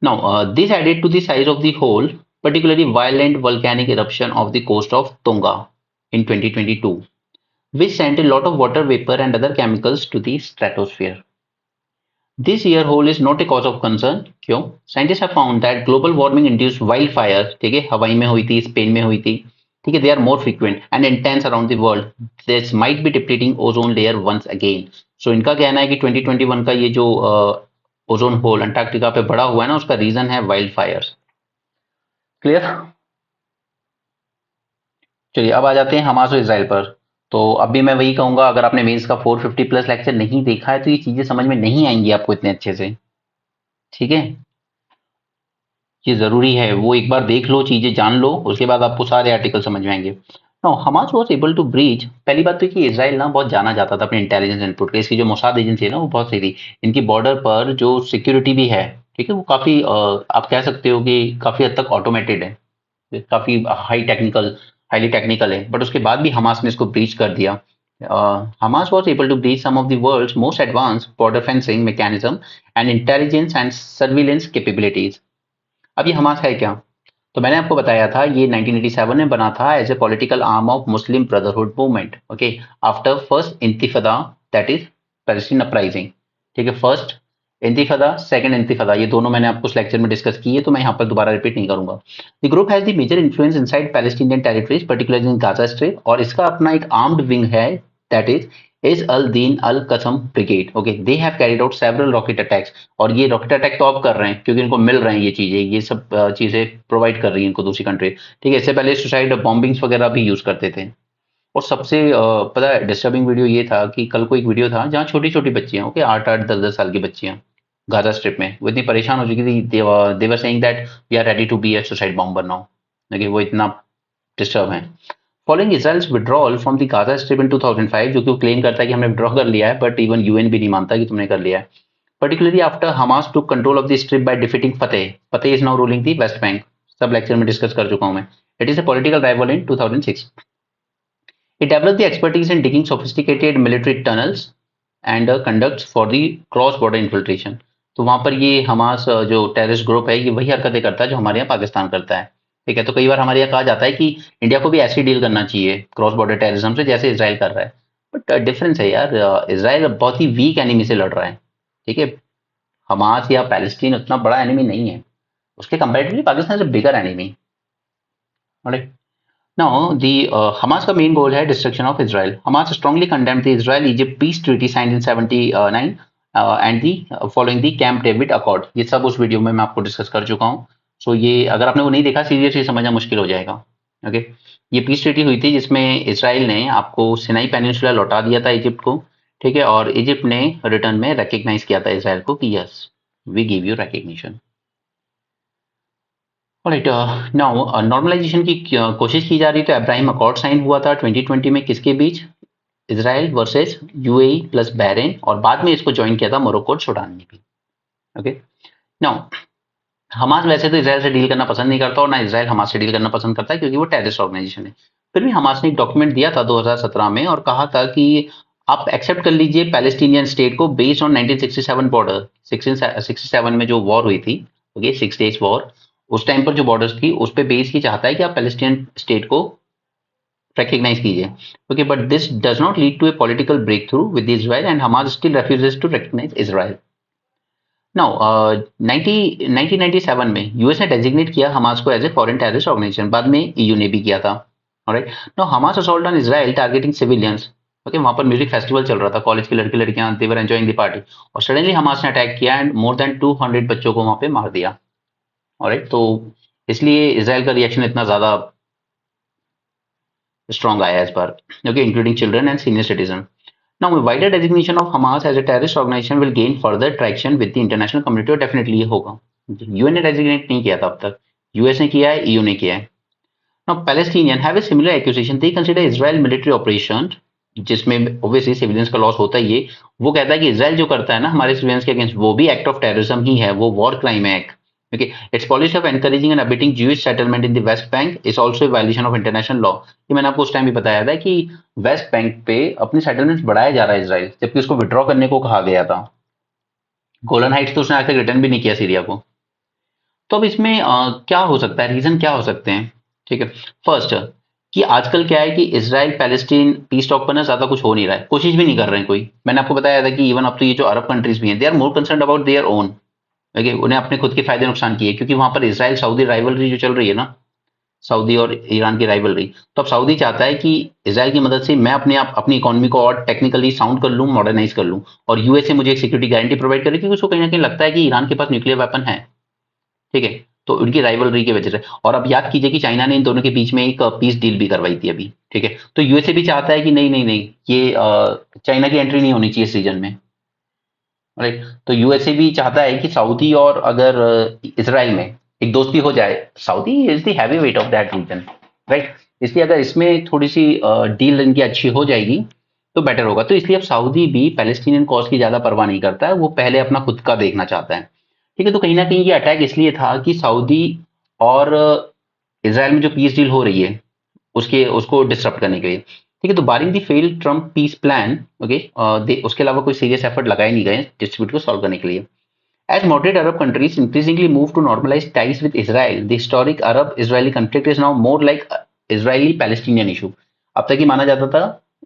Now, this added to the size of the hole, particularly violent volcanic eruption of the coast of Tonga in 2022, which sent a lot of water vapor and other chemicals to the stratosphere. This ear hole is not a cause of concern. क्यों? Scientists have found that global warming induced wildfires, ठीक है, हवाई में हुई थी, Spain में हुई थी, ठीक है, they are more frequent and intense around the world. This might be depleting ozone layer once again. So इनका कहना है कि 2021 का ये जो ओजोन होल अंटार्कटिका पे बड़ा हुआ है ना, उसका रीजन है वाइल्ड फायर्स। क्लियर? चलिए अब आ जाते हैं हमास और इसराइल पर। तो अभी मैं वही कहूंगा, अगर आपने मेंस का 450 प्लस लेक्चर नहीं देखा है तो ये चीजें समझ में नहीं आएंगी आपको इतने अच्छे से, ठीक है, ये जरूरी है, वो एक बार देख लो, चीजें जान लो, उसके बाद आपको सारे आर्टिकल समझ में आएंगे। Now Hamas was able to breach, पहली बात तो कि इसराइल ना बहुत जाना जाता था अपने इंटेलिजेंस इनपुट के, इसकी जो मोसाद एजेंसी है ना वो बहुत सही थी, इनकी बॉर्डर पर जो सिक्योरिटी भी है, ठीक है, वो काफी आप कह सकते हो कि काफी हद तक ऑटोमेटेड है, काफी हाईली टेक्निकल है, बट उसके बाद भी हमास ने इसको ब्रीच कर दिया। Hamas was able to breach some of the world's most advanced border fencing mechanism and intelligence and surveillance capabilities. अब ये हमास है क्या? तो मैंने आपको बताया था ये 1987 में बना था as a political arm of Muslim brotherhood movement, okay, after first intifada, that is Palestine uprising, ठीक है, फर्स्ट इंतिफादा, सेकंड इंतिफादा, ये दोनों मैंने आपको इस लेक्चर में डिस्कस किए, तो मैं यहाँ पर दोबारा रिपीट नहीं करूंगा। The group has the major influence inside Palestinian territories, particularly in Gaza strip, और इसका अपना एक आर्म्ड विंग है, that is al Din al Qassam brigade, okay, they have carried out several rocket attacks, और ये rocket attack तो अब कर रहे हैं क्योंकि इनको मिल रहे हैं ये चीजें, ये सब चीजें प्रोवाइड कर रही है इनको दूसरी कंट्री, ठीक है, इससे पहले सुसाइड बॉम्बिंग्स वगैरह भी यूज करते थे। और सबसे पता है डिस्टर्बिंग वीडियो ये था कि कल को एक वीडियो था जहाँ छोटी छोटी बच्चियां, ओके, 8 8 10 10 साल की बच्चियां गाजा स्ट्रिप में, वो इतनी परेशान हो चुकी थी, they were saying that we are ready to be a suicide bomber now, देखिए वो इतना डिस्टर्ब है। Following Israel's withdrawal from the Gaza strip in 2005, जो कि वो क्लेम करता है कि हमने विड्रॉ कर लिया है, बट इवन यूएन भी नहीं मानता कि तुमने कर लिया है। Particularly after Hamas to control of the strip by defeating Fatah, Fatah is now ruling the West Bank, सब लेक्चर में डिस्कस कर चुका हूं मैं। It is a political rival in 2006। It developed the expertise in digging sophisticated military tunnels and conducts for the cross-border infiltration. तो वहां पर ये हमास जो टेररिस्ट ग्रुप है ये वही हरकतें करता है जो हमारे यहाँ पाकिस्तान करता है, ठीक है, तो कई बार हमारे यहाँ कहा जाता है कि इंडिया को भी ऐसी डील करना चाहिए क्रॉस बॉर्डर टेररिज्म से जैसे इसराइल कर रहा है, बट डिफरेंस है यार, इसराइल बहुत ही वीक एनिमी से लड़ रहा है, ठीक है, हमास या पैलेस्टीन उतना बड़ा एनिमी नहीं है, उसके comparatively Pakistan is a bigger enemy. Now, the Hamas का main goal है destruction of Israel. Hamas strongly condemned the Israel-Egypt peace treaty signed in 79 and the following the Camp David Accord. ये सब उस वीडियो में मैं आपको डिस्कस कर चुका हूँ। सो ये अगर आपने वो नहीं देखा सीरियसली समझना मुश्किल हो जाएगा। ओके, ये पीस ट्रीटी हुई थी जिसमें इसराइल ने आपको सिनाई पेनिनसुला लौटा दिया था इजिप्ट को, ठीक है, और इजिप्ट ने रिटर्न में रिकग्नाइज किया था इसराइल को कि yes we give you recognition. Right, now normalisation की कोशिश की जा रही, तो अब्राहिम अकॉर्ड साइन हुआ था 2020 में किसके बीच? Israel versus UAE plus Bahrain, और बाद में इसको ज्वाइन किया था मोरक्को और सूडान ने भी। ओके, नाउ हमास वैसे तो इसराइल से डील करना पसंद नहीं करता और ना इसराइल हमास से डील करना पसंद करता है क्योंकि वो टेररिस्ट ऑर्गेनाइजेशन है। फिर भी हमास ने एक डॉक्यूमेंट दिया था 2017 में और कहा था कि आप एक्सेप्ट कर लीजिए पैलेस्टीनियन स्टेट को बेस्ड ऑन 1967 बॉर्डर, 1667 में जो वॉर हुई थी, ओके, 6 डेज वॉर, उस टाइम पर जो बॉर्डर्स थी उस पे बेस ही चाहता है कि आप पैलेस्टीनियन स्टेट को recognize कीजिए, ओके, but this does not lead to a political breakthrough with Israel and Hamas still refuses to recognize Israel. Now 1997 में यूएस ने डेजिग्नेट किया हमास को as a foreign terrorist organization, बाद में EU ने भी किया था। Alright, now Hamas assault on Israel targeting civilians, okay, वहां पर म्यूजिक फेस्टिवल चल रहा था, कॉलेज की लड़के लड़कियां दे वर एंजॉयिंग द पार्टी, और सडनली हमास ने अटैक किया एंड मोर देन 200 बच्चों को वहां पे मार दिया। ऑलराइट, तो इसलिए इसराइल का रिएक्शन इतना ज्यादा strong आया इस बार, okay, including children and senior citizen. Now, wider designation of Hamas as a terrorist organization will gain further traction with the international community, और definitely ये होगा। यूएन ने डेजिग्नेट नहीं किया था अब तक, यूएस ने किया है, ईयू ने किया है। Now, Palestinian have a similar accusation. They consider Israel military operation, जिसमें obviously civilians का लॉस होता ही है। वो कहता है कि इसराइल जो करता है ना हमारे सिविलियंस के अगेंस्ट, वो भी एक्ट ऑफ टेररिज्म ही है, वो वॉर क्राइम है। Okay, its policy of encouraging and abetting Jewish settlement in the West Bank is also a violation of international law. ये मैंने आपको उस टाइम भी बताया था कि वेस्ट बैंक पे अपनी सेटलमेंट्स बढ़ाया जा रहा है इसराइल, जबकि उसको विड्रॉ करने को कहा गया था। गोलन हाइट्स तो उसने आज तक रिटर्न भी नहीं किया सीरिया को। तो अब इसमें क्या हो सकता है, रीजन क्या हो सकते हैं? ठीक है, फर्स्ट कि आजकल क्या है कि इसराइल पैलेस्टीन पीस टॉक पर ना ज्यादा कुछ हो नहीं रहा है, कोशिश भी नहीं कर रहे हैं कोई। मैंने आपको बताया था कि इवन अब तो ये जो अरब कंट्रीज भी हैं, they are more concern about their own, okay, उन्हें अपने खुद के फायदे नुकसान की है, क्योंकि वहां पर इसराइल सऊदी राइवलरी जो चल रही है ना, सऊदी और ईरान की राइवलरी, तो अब सऊदी चाहता है कि इसराइल की मदद से मैं अपने आप अपनी इकोनॉमी को और टेक्निकली साउंड कर लूं, मॉडर्नाइज कर लूं, और यूएसए मुझे एक सिक्योरिटी गारंटी प्रोवाइड करे, क्योंकि उसको कहीं ना कहीं लगता है कि ईरान के पास न्यूक्लियर वेपन है। ठीक है, तो उनकी राइवलरी की वजह से। और अब याद कीजिए कि चाइना ने इन दोनों के बीच में एक पीस डील भी करवाई थी अभी। ठीक है, तो यूएसए भी चाहता है कि नहीं नहीं नहीं, ये चाइना की एंट्री नहीं होनी चाहिए इस रीजन में। राइट, तो यूएसए भी चाहता है कि सऊदी और अगर इसराइल में एक दोस्ती हो जाए, Saudi is the heavy weight of that region, right, इसलिए अगर इसमें थोड़ी सी डील इनकी अच्छी हो जाएगी तो बेटर होगा। तो इसलिए अब सऊदी भी पैलेस्टीनियन कॉज की ज्यादा परवाह नहीं करता है, वो पहले अपना खुद का देखना चाहता है। ठीक है, तो कहीं ना कहीं ये अटैक इसलिए था कि सऊदी और इसराइल में जो पीस डील हो रही है उसके उसको डिस्टर्ब करने के लिए। ठीक है, तो barring the failed Trump peace plan, okay, उसके अलावा कोई सीरियस एफर्ट लगाए नहीं गए डिस्प्यूट को सॉल्व करने के लिए। As moderate Arab countries increasingly move to normalize ties with Israel, the historic Arab-Israeli conflict is now more like Israeli-Palestinian issue. अब तक ही माना जाता था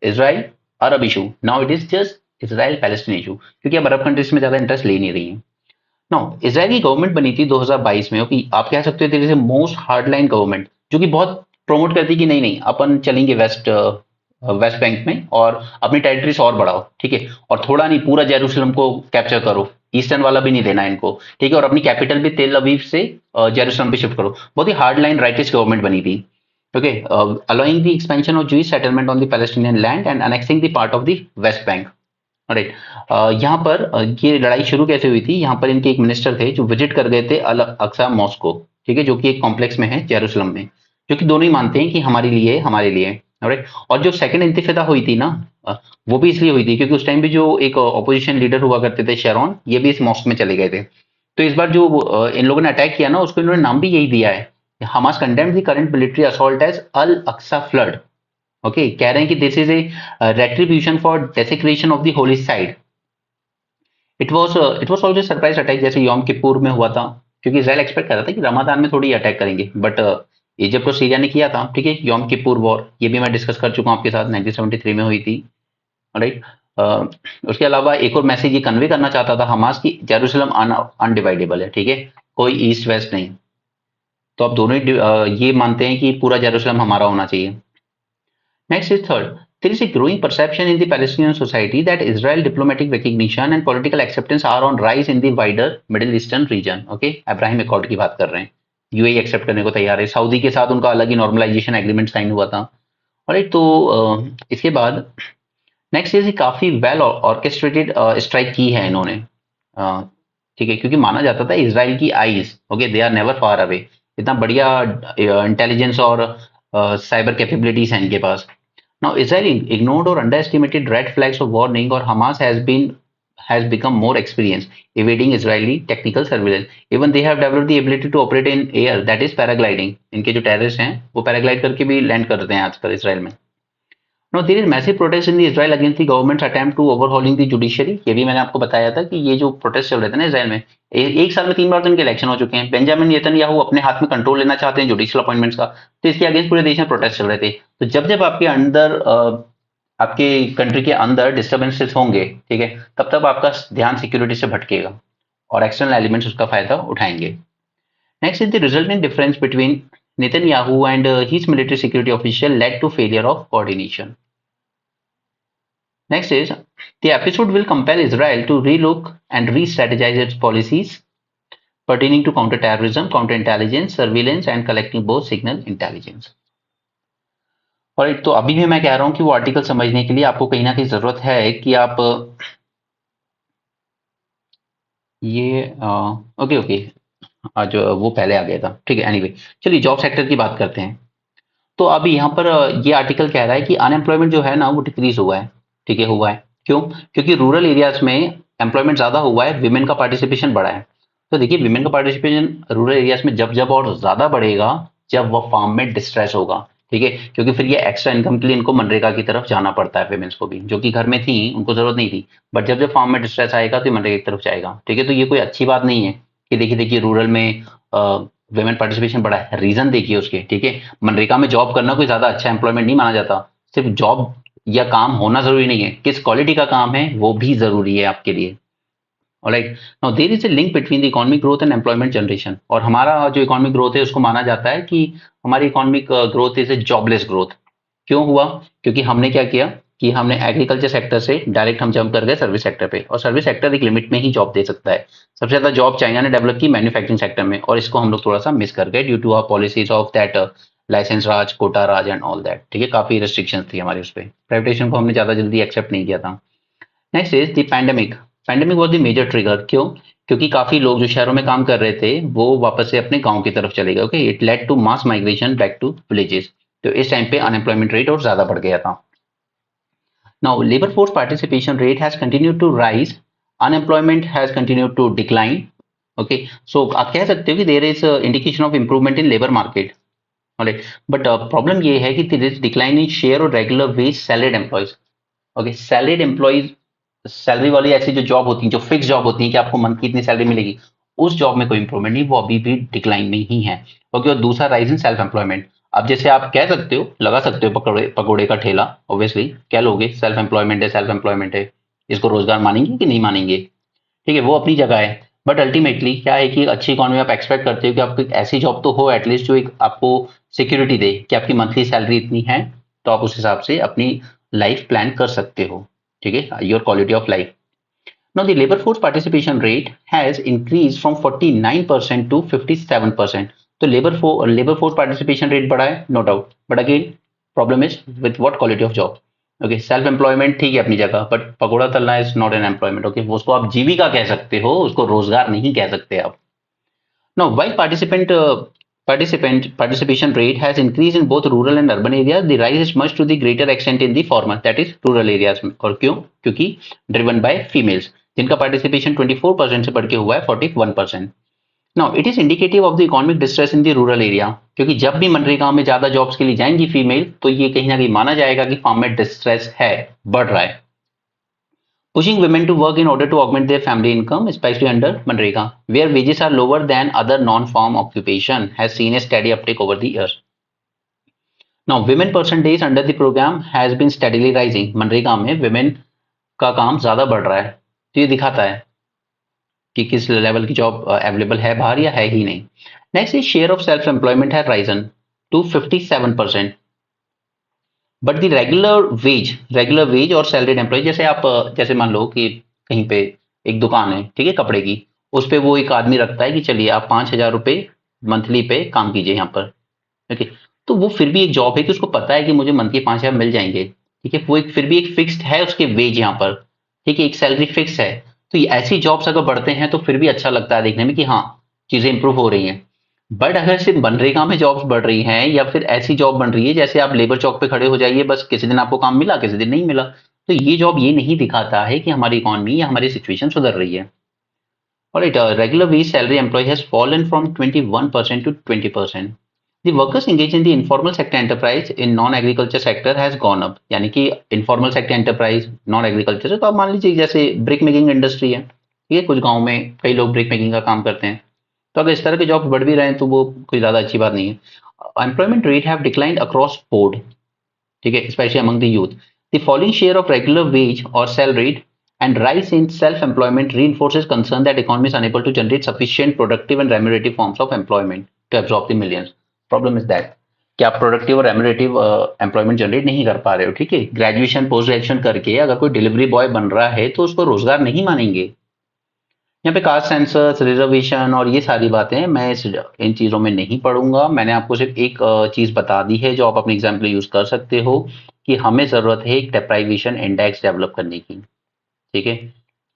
Israel Arab issue, now it is just Israel Palestine issue, क्योंकि अब अरब countries में ज्यादा interest ले नहीं रही है। नाउ इसराइल की गवर्नमेंट बनी थी 2022 में, ओके, आप कह सकते हो से मोस्ट हार्डलाइन गवर्नमेंट, जो कि बहुत प्रमोट करती कि नहीं नहीं अपन चलेंगे वेस्ट बैंक में और अपनी टेरिटरीज और बढ़ाओ। ठीक है, और थोड़ा नहीं पूरा जेरूशलम को कैप्चर करो, ईस्टर्न वाला भी नहीं देना इनको। ठीक है, और अपनी कैपिटल भी तेल अवीव से जेरूशलम पे शिफ्ट करो। बहुत ही हार्ड लाइन राइटिस्ट गवर्नमेंट बनी थी। Okay, allowing the expansion of Jewish settlement on the Palestinian land and annexing the part of the West Bank. Right, यहाँ पर ये लड़ाई शुरू कैसे हुई थी? यहाँ पर इनके एक मिनिस्टर थे जो विजिट कर गए थे अल अक्सा मॉस्को, ठीक है, जो कि एक कॉम्प्लेक्स में है जेरूशलम में, जो कि दोनों ही मानते हैं कि हमारे लिए हमारे लिए। राइट, और जो सेकंड इंतिफादा हुई थी ना, वो भी इसलिए हुई थी क्योंकि उस टाइम भी जो एक ऑपोजिशन लीडर हुआ करते थे शेरॉन, ये भी इस मॉस्क में चले गए थे। तो इस बार जो इन लोगों ने अटैक किया ना, उसको इन्होंने नाम भी यही दिया है, Hamas condemned the current military assault as al Aqsa flood. Okay, कह रहे हैं कि this is a retribution for desecration of the holy side. It was also surprise attack, जैसे योम किप्पूर में हुआ था, क्योंकि इसराइल एक्सपेक्ट कर रहा था कि रमादान में थोड़ी अटैक करेंगे, बट इजिप्ट और सीरिया ने किया था। ठीक है, योम किप्पूर वॉर, ये भी मैं डिस्कस कर चुका हूँ आपके साथ, 1973 में हुई थी। राइट, उसके अलावा एक और मैसेज ये कन्वे करना चाहता था हमास की, जेरूशलम अनडिवाइडेबल है। ठीक है, कोई ईस्ट वेस्ट नहीं। तो अब दोनों ही ये मानते हैं कि पूरा जेरूशलम हमारा होना चाहिए। Next is third. There is a growing perception in the Palestinian society that Israel diplomatic recognition and political acceptance are on rise in the wider Middle Eastern region. Okay, Abraham accord की बात कर रहे हैं, UAE accept करने को तैयार है, Saudi के साथ उनका अलग ही नॉर्मलाइजेशन एग्रीमेंट साइन हुआ था। राइट, तो इसके बाद नेक्स्ट इज काफी वेल ऑर्केस्ट्रेटेड स्ट्राइक की है इन्होंने। ठीक है, क्योंकि माना जाता था इसराइल की eyes, okay, they are never far away, इतना बढ़िया इंटेलिजेंस और साइबर कैपेबिलिटीज हैं इनके पास। Now, Israel ignored or underestimated red flags of warning, or Hamas has become more experienced evading Israeli technical surveillance. Even they have developed the ability to operate in air, that is paragliding. इनके जो terrorist हैं वो paraglide करके भी land करते हैं आजकल Israel में। Now, there is massive protest in the Israel against the government's attempt to overhauling the judiciary. ये भी मैंने आपको बताया था कि ये जो प्रोटेस्ट चल रहे थे ना इसराइल में, एक साल में 3 बार तो इनके इलेक्शन हो चुके हैं। बेंजामिन नेतन्याहू अपने हाथ में कंट्रोल लेना चाहते हैं जुडिशियल अपॉइंटमेंट्स का, तो इसके अगेंस्ट पूरे देश में प्रोटेस्ट चल रहे थे। तो जब जब आपके अंदर आपके कंट्री के अंदर डिस्टर्बेंसेस होंगे, ठीक है, तब तब आपका ध्यान सिक्योरिटी से भटकेगा और एक्सटर्नल एलिमेंट्स उसका फायदा उठाएंगे। Next is the resultant difference between Netanyahu and his military security official led to failure of coordination. Next is the episode will compel Israel to relook and re-strategize its policies pertaining to counterterrorism, counterintelligence, surveillance and collecting both signal intelligence. और तो अभी भी मैं कह रहा हूं कि वो आर्टिकल समझने के लिए आपको कहीं ना कहीं जरूरत है कि आप ये ओके ओके आज वो पहले आ गया था, ठीक है। एनीवे चलिए जॉब सेक्टर की बात करते हैं। तो अभी यहाँ पर ये आर्टिकल कह रहा है कि अनएम्प्लॉयमेंट जो है ना वो डिक्रीज हुआ है, ठीक है, हुआ है। क्यों? क्योंकि रूरल एरियाज में एम्प्लॉयमेंट ज्यादा हुआ है, विमेन का पार्टिसिपेशन बढ़ा है। तो देखिए विमेन का पार्टिसिपेशन रूरल एरियाज में जब जब और ज्यादा बढ़ेगा जब वह फार्म में डिस्ट्रेस होगा, ठीक है। क्योंकि फिर ये एक्स्ट्रा इनकम के लिए इनको मनरेगा की तरफ जाना पड़ता है, विमेन्स को भी, जो कि घर में थी उनको जरूरत नहीं थी, बट जब जब फार्म में डिस्ट्रेस आएगा तो मनरेगा की तरफ जाएगा, ठीक है। तो ये कोई अच्छी बात नहीं है कि देखिए देखिए रूरल में वुमेन पार्टिसिपेशन बढ़ा है। रीजन देखिए उसके, ठीक है। मनरेगा में जॉब करना कोई ज्यादा अच्छा एम्प्लॉयमेंट नहीं माना जाता। सिर्फ जॉब या काम होना जरूरी नहीं है, किस क्वालिटी का काम है वो भी जरूरी है आपके लिए। Alright, now there is a link between the economic growth and employment generation. और हमारा जो इकोनॉमिक ग्रोथ है उसको माना जाता है कि हमारी economic growth is a jobless growth. क्यों हुआ? क्योंकि हमने क्या किया कि हमने एग्रीकल्चर सेक्टर से डायरेक्ट हम जंप कर गए सर्विस सेक्टर पे, और सर्विस सेक्टर एक लिमिट में ही जॉब दे सकता है। सबसे ज्यादा जॉब चाइना ने डेवलप की मैन्युफैक्चरिंग सेक्टर में, और इसको हम लोग थोड़ा सा मिस कर गए due to our policies of that licence raj, quota raj and all that, ठीक है। काफी रेस्ट्रिक्शंस थी हमारे उस पर, प्राइवेटाइजेशन को हमने ज्यादा जल्दी एक्सेप्ट नहीं किया था। Next is the pandemic. Pandemic was the major trigger. क्यों? क्योंकि काफी लोग जो शहरों में काम कर रहे थे वो वापस से अपने गांव की तरफ चले गए। Okay, it led to mass migration back to villages. तो इस टाइम पे अनएम्प्लॉयमेंट रेट और ज्यादा बढ़ गया था। Now labour force participation rate has continued to rise, unemployment has continued to decline. Okay, so आप कह सकते हो कि there is indication of improvement in labour market. Alright, but problem ये है कि there is decline in share और regular wage salaried employees. Okay, salaried employees, salary वाली ऐसी जो जॉब होती है, जो फिक्स जॉब होती है कि आपको मंथ की इतनी सैलरी मिलेगी, उस जॉब में कोई इंप्रूवमेंट नहीं, वो अभी भी डिक्लाइन में ही है। ओके, और दूसरा राइज इन सेल्फ एम्प्लॉयमेंट। अब जैसे आप कह सकते हो, लगा सकते हो पकौड़े पकौड़े का ठेला, ऑब्वियसली क्या लोगे, सेल्फ एम्प्लॉयमेंट है, सेल्फ एम्प्लॉयमेंट है, इसको रोजगार मानेंगे कि नहीं मानेंगे, ठीक है, वो अपनी जगह है। बट अल्टीमेटली क्या है कि अच्छी इकोनॉमी आप एक्सपेक्ट करते हो कि आपको एक ऐसी जॉब तो हो एटलीस्ट जो एक आपको सिक्योरिटी दे कि आपकी मंथली सैलरी इतनी है, तो आप उस हिसाब से अपनी लाइफ प्लान कर सकते हो, ठीक है, your quality of life. Now, the labor force participation rate has increased from 49% to 57%. तो labor force participation rate बढ़ा है, no doubt. But again, problem is with what quality of job. Okay, self employment ठीक है अपनी जगह, but pakora तलना is not an employment. Okay, वो उसको आप जीविका कह सकते हो, उसको रोजगार नहीं कह सकते आप। Now, while participation rate has increased in both rural and urban areas, the rise is much to the greater extent in the former, that is rural areas में। और क्यों? क्योंकि driven by females, जिनका पार्टिसिपेशन 24% से बढ़ के हुआ है 41%। Now it is indicative of the economic distress in the rural area, क्योंकि जब भी मनरेगा में ज्यादा जॉब्स के लिए जाएंगी फीमेल, तो ये कहीं ना कहीं माना जाएगा कि फार्म में डिस्ट्रेस है, बढ़ रहा है। Pushing women to work in order to augment their family income, especially under Manrega, where wages are lower than other non-farm occupation, has seen a steady uptick over the years. Now, women percentage under the program has been steadily rising. Manrega में women का काम ज्यादा बढ़ रहा है, तो ये दिखाता है कि किस लेवल की जॉब अवेलेबल है बाहर या है ही नहीं। Next is share of self employment है risen to 57%। But the regular wage और सैलरीड एम्प्लॉय, जैसे आप जैसे मान लो कि कहीं पे एक दुकान है, ठीक है, कपड़े की, उस पे वो एक आदमी रखता है कि चलिए आप 5,000 रुपए मंथली पे काम कीजिए यहाँ पर। ओके, तो वो फिर भी एक जॉब है कि उसको पता है कि मुझे मंथली 5,000 मिल जाएंगे, ठीक है, वो एक फिर भी एक फिक्स्ड है उसके वेज यहाँ पर, ठीक है, एक सैलरी फिक्स है। तो ये ऐसी जॉब्स अगर बढ़ते हैं तो फिर भी अच्छा लगता है देखने में कि हाँ चीजें इंप्रूव हो रही हैं। बट अगर सिर्फ मनरेगा में जॉब्स बढ़ रही हैं या फिर ऐसी जॉब बन रही है जैसे आप लेबर चौक पे खड़े हो जाइए, बस किसी दिन आपको काम मिला किसी दिन नहीं मिला, तो ये जॉब ये नहीं दिखाता है कि हमारी इकोनॉमी या हमारी सिचुएशन सुधर रही है। Alright, regular wage salary employee has fallen from 21% to 20%. The workers engaged in the informal sector enterprise in non-agriculture sector has gone up. यानी कि informal sector enterprise non agriculture है, तो आप मान लीजिए जैसे ब्रिक मेकिंग इंडस्ट्री है, ठीक है, कुछ गांव में कई लोग ब्रिक मेकिंग का काम करते हैं, तो अगर इस तरह के जॉब बढ़ भी रहे हैं तो वो कोई ज्यादा अच्छी बात नहीं है। Employment rate have declined across board, ठीक है, specially among the youth. The following share of regular wage और salaried and rise in self-employment reinforces concern that economy is unable to generate sufficient productive and remunerative forms of employment to absorb the millions. Problem is that कि आप productive और remunerative employment generate नहीं कर पा रहे हो, ठीक है। ग्रेजुएशन पोस्ट ग्रेजुएशन करके अगर कोई डिलीवरी बॉय बन रहा है तो उसको रोजगार नहीं मानेंगे। यहाँ पे कास्ट सेंसस, रिजर्वेशन और ये सारी बातें मैं इन चीज़ों में नहीं पढ़ूंगा। मैंने आपको सिर्फ एक चीज़ बता दी है जो आप अपने एग्जाम के लिए यूज़ कर सकते हो, कि हमें ज़रूरत है एक डेप्राइवेशन इंडेक्स डेवलप करने की, ठीक है।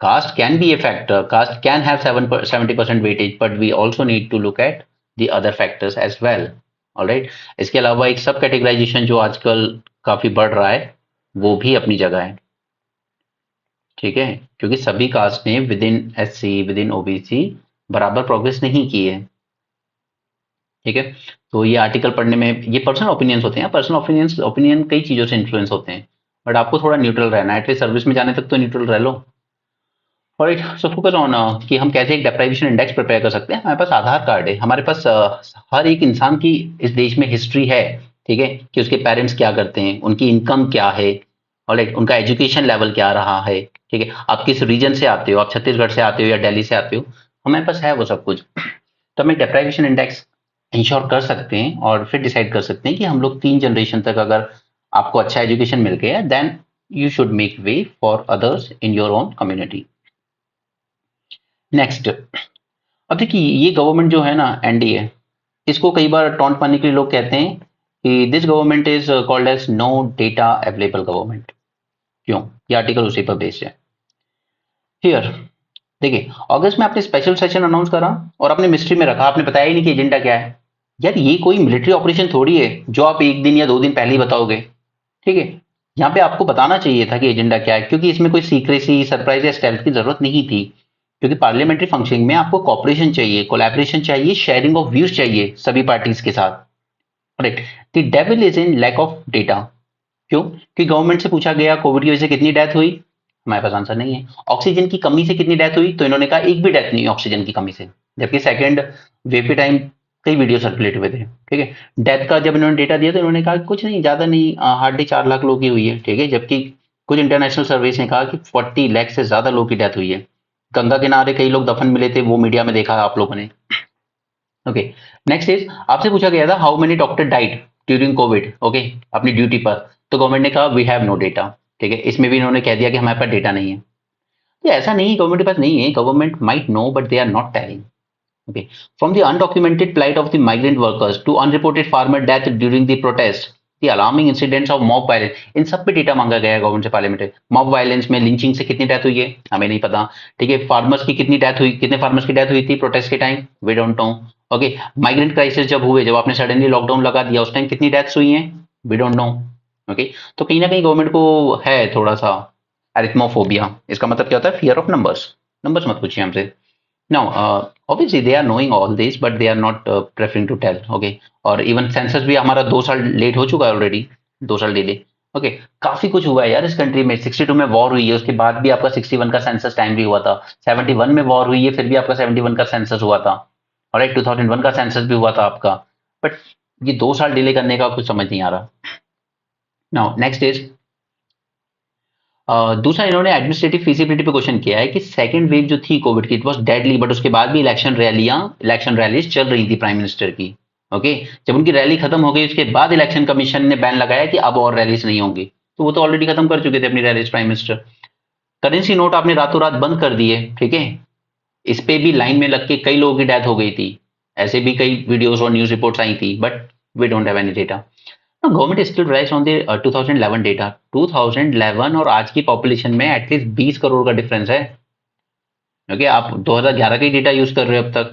Caste can be a factor, caste can have 70% weightage, but we also need to look at the other factors as well. Alright, इसके अलावा एक सब कैटेगराइजेशन जो आजकल काफ़ी बढ़ रहा है वो भी अपनी जगह है, ठीक है। क्योंकि सभी कास्ट ने with in SC, with in OBC बराबर प्रोग्रेस नहीं की है, ठीक है। तो ये आर्टिकल पढ़ने में, ये पर्सनल ओपिनियंस होते हैं, पर्सनल ओपिनियन कई चीज़ों से इन्फ्लुएंस होते हैं, बट आपको थोड़ा न्यूट्रल रहना है, एटलीस्ट सर्विस में जाने तक तो न्यूट्रल रह लो। राइट, सो फोकस ऑन कि हम कैसे एक डेप्राइवेशन इंडेक्स प्रिपेयर कर सकते हैं। हमारे पास आधार कार्ड है, हमारे पास हर एक इंसान की इस देश में हिस्ट्री है, ठीक है, कि उसके पेरेंट्स क्या करते हैं, उनकी इनकम क्या है, ऑलराइट, उनका एजुकेशन लेवल क्या रहा है, ठीक है, आप किस रीजन से आते हो, आप छत्तीसगढ़ से आते हो या दिल्ली से आते हो, हमारे पास है वो सब कुछ। तो हम एक डेप्राइवेशन इंडेक्स इंश्योर कर सकते हैं और फिर डिसाइड कर सकते हैं कि हम लोग 3 जनरेशन तक अगर आपको अच्छा एजुकेशन मिल गया, then you should make way for others in your own community. Next, अब देखिए ये गवर्नमेंट जो है ना, एनडीए, इसको कई बार टॉन्ट पाने के लिए लोग कहते हैं कि this government is called as no data available government. क्यों? ये आर्टिकल उसी पर बेस्ड है। हियर देखिए, अगस्त में आपने स्पेशल सेशन अनाउंस करा और आपने मिस्ट्री में रखा, आपने बताया ही नहीं कि एजेंडा क्या है। यार ये कोई मिलिट्री ऑपरेशन थोड़ी है जो आप एक दिन या 2 दिन पहले ही बताओगे, ठीक है। यहाँ पे आपको बताना चाहिए था कि एजेंडा क्या है, क्योंकि इसमें कोई सीक्रेसी, सरप्राइज या स्टेल्थ की जरूरत नहीं थी। क्योंकि पार्लियामेंट्री फंक्शनिंग में आपको कॉपरेशन चाहिए, कोलैबोरेशन चाहिए, शेयरिंग ऑफ व्यूज चाहिए सभी पार्टीज के साथ। Right, the devil is in lack of data. क्यों? कि गवर्नमेंट से पूछा गया कोविड की वजह से कितनी डेथ हुई, हमारे पास आंसर नहीं है। ऑक्सीजन की कमी से कितनी डेथ हुई, तो इन्होंने कहा एक भी डेथ नहीं ऑक्सीजन की कमी से, जबकि सेकंड वेव के टाइम कई वीडियो सर्कुलेट हुए थे, ठीक है। डेथ का जब इन्होंने डेटा दिया तो इन्होंने कहा कुछ नहीं, ज्यादा नहीं, हार्डली 4 लाख लोग की हुई है, ठीक है। जबकि कुछ इंटरनेशनल सर्विस ने कहा कि 40 लाख से ज्यादा लोग की डेथ हुई है। गंगा किनारे कई लोग दफन मिले थे, वो मीडिया में देखा आप लोगों ने। ओके, नेक्स्ट इज, आपसे पूछा गया था how many doctor died during Covid, okay, अपनी ड्यूटी पर, तो गवर्नमेंट ने कहा वी हैव नो डेटा, ठीक है। इसमें भी इन्होंने कह दिया कि हमारे पास डेटा नहीं है। तो ऐसा नहीं, गवर्नमेंट के पास नहीं है, government might know but they are not telling. Okay, from the undocumented plight of the migrant workers to unreported farmer death during the protest, the alarming incidents of mob violence, इन सब पे data मांगा गया है government से, parliament में। Mob violence में lynching से कितनी डेथ हुई है हमें नहीं पता, ठीक है। फार्मर्स की कितनी डेथ हुई, कितने फार्मर्स की डेथ हुई थी प्रोटेस्ट के time, we don't know. Okay, migrant crisis जब हुए, जब आपने सडनली लॉकडाउन लगा दिया, उस टाइम कितनी डेथ्स हुई हैं, वी डोंट नो। ओके, तो कहीं ना कहीं गवर्नमेंट को है थोड़ा सा अरिथमोफोबिया। इसका मतलब क्या होता है, फियर ऑफ नंबर्स। नंबर्स मत पूछिए हमसे। Now, obviously they are knowing all this, but they are not preferring to tell. Okay, और इवन सेंसस भी हमारा 2 साल लेट हो चुका है ऑलरेडी, 2 साल डिले। ओके, काफी कुछ हुआ है यार इस कंट्री में। 62 में वॉर हुई है, उसके बाद भी आपका 61 का सेंसस टाइम भी हुआ था। 71 में वॉर हुई है, फिर भी आपका 71 का सेंसस हुआ था। और 2001 का सेंसस भी हुआ था आपका। बट ये 2 साल डिले करने का कुछ समझ नहीं आ रहा। नाउ नेक्स्ट इज, दूसरा इन्होंने एडमिनिस्ट्रेटिव फिजिबिलिटी पे क्वेश्चन किया है कि सेकंड वेव जो थी कोविड की, इट वाज डेडली, बट उसके बाद भी इलेक्शन रैलीज चल रही थी प्राइम मिनिस्टर की। ओके, जब उनकी रैली खत्म हो गई उसके बाद इलेक्शन कमीशन ने बैन लगाया कि अब और रैलीज नहीं होंगी, तो वो तो ऑलरेडी खत्म कर चुके थे अपनी rallies prime minister. Currency note आपने रातों रात बंद कर दिए, ठीक है। इस पे भी लाइन में लग के कई लोगों की डेथ हो गई थी, ऐसे भी कई वीडियोस और न्यूज रिपोर्ट्स आई थी, but we don't have any data. Government still relies on the 2011 data. 2011 और आज की पॉपुलेशन में एटलीस्ट 20 करोड़ का डिफरेंस है। ओके, आप 2011 का ही डेटा यूज कर रहे हो अब तक,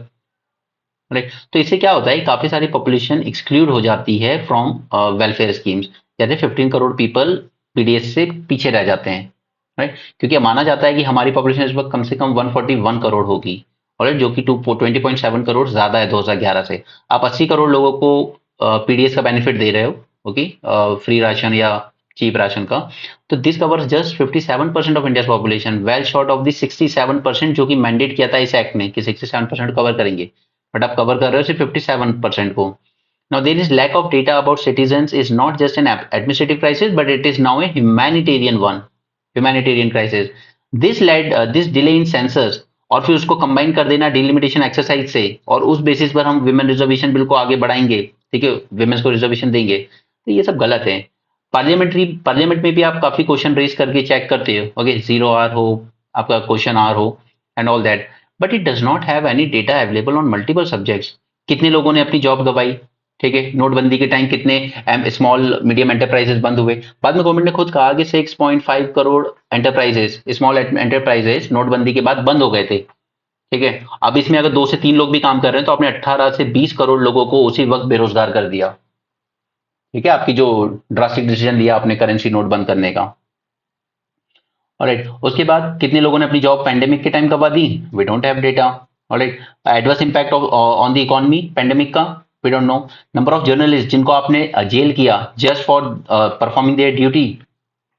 राइट। तो इससे क्या होता है, काफी सारी पॉपुलेशन एक्सक्लूड हो जाती है फ्रॉम वेलफेयर स्कीम्स। जैसे 15 करोड़ पीपल पीडीएस से पीछे रह जाते हैं, राइट। क्योंकि माना जाता है कि हमारी पॉपुलेशन इस वक्त कम से कम 141 करोड़ होगी, और जो कि 20.7 करोड़ ज्यादा है 2011 से। आप 80 करोड़ लोगों को पीडीएस का बेनिफिट दे रहे हो, ओके, फ्री राशन या चीप राशन का। तो this covers just 57% of India population, well short of the 67% जो कि मैंडेट किया था इस एक्ट ने कि 67% कवर करेंगे, बट आप कवर कर रहे हो सिर्फ 57% को। Now there is lack of data about citizens is not just an administrative crisis, but it is now a humanitarian one, humanitarian crisis. This led this delay in census, और फिर उसको combine कर देना डिलिमिटेशन एक्सरसाइज से, और उस basis पर हम विमेन रिजर्वेशन बिल को आगे बढ़ाएंगे, ठीक है, विमेंस को रिजर्वेशन देंगे, तो ये सब गलत है। पार्लियामेंट में भी आप काफी क्वेश्चन रेज करके चेक करते हो, ओके, 0 आवर हो, आपका क्वेश्चन आवर हो and all that, but it does not have any data available on multiple subjects. कितने लोगों ने अपनी जॉब गवाई, ठीक है, नोटबंदी के टाइम कितने स्मॉल मीडियम एंटरप्राइजेस बंद हुए। बाद में गवर्नमेंट ने खुद कहा कि 6.5 करोड़ एंटरप्राइजेस, स्मॉल एंटरप्राइजेस नोटबंदी के बाद बंद हो गए थे, ठीक है। अब इसमें अगर 2 से 3 लोग भी काम कर रहे हैं तो आपने 18 से 20 करोड़ लोगों को उसी वक्त बेरोजगार कर दिया, ठीक है, आपकी जो ड्रास्टिक डिसीजन लिया आपने करेंसी नोट बंद करने का। ऑलराइट, उसके बाद कितने लोगों ने अपनी जॉब पैंडेमिक के टाइम गवा दी, we don't have data. Alright, adverse impact on the economy pandemic का, we don't know. Number of journalist जिनको आपने जेल किया just for performing their duty,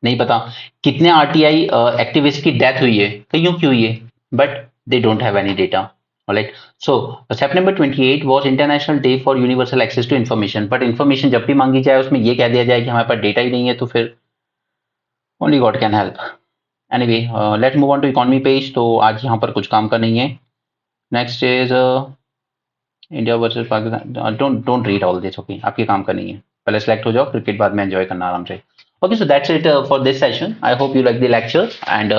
नहीं पता। कितने आरटीआई एक्टिविस्ट की डेथ हुई है, कईयों की हुई है, but they don't have any data. Alright, so September 28 was international day for universal access to information, but information जब भी मांगी जाए उसमें ये कह दिया जाए कि हमारे पास डेटा ही नहीं है, तो फिर only God can help. Anyway, let's move on to economy page. तो आज यहाँ पर कुछ काम का नहीं है। Next is India versus Pakistan. Don't read all this, okay, आपके काम का नहीं है, पहले सेलेक्ट हो जाओ, क्रिकेट बाद में एंजॉय करना आराम से। Okay, so that's it for this session. I hope you like the lecture and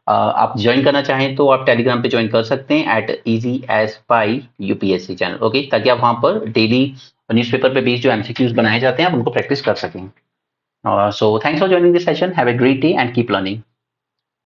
आप ज्वाइन करना चाहें तो आप टेलीग्राम पे ज्वाइन कर सकते हैं at easy as pie UPSC चैनल, ओके, ताकि आप वहां पर डेली न्यूज़पेपर पे बेस्ड जो एमसीक्यूज बनाए जाते हैं आप उनको प्रैक्टिस कर सकें। So thanks for joining this session, have a great day and keep learning.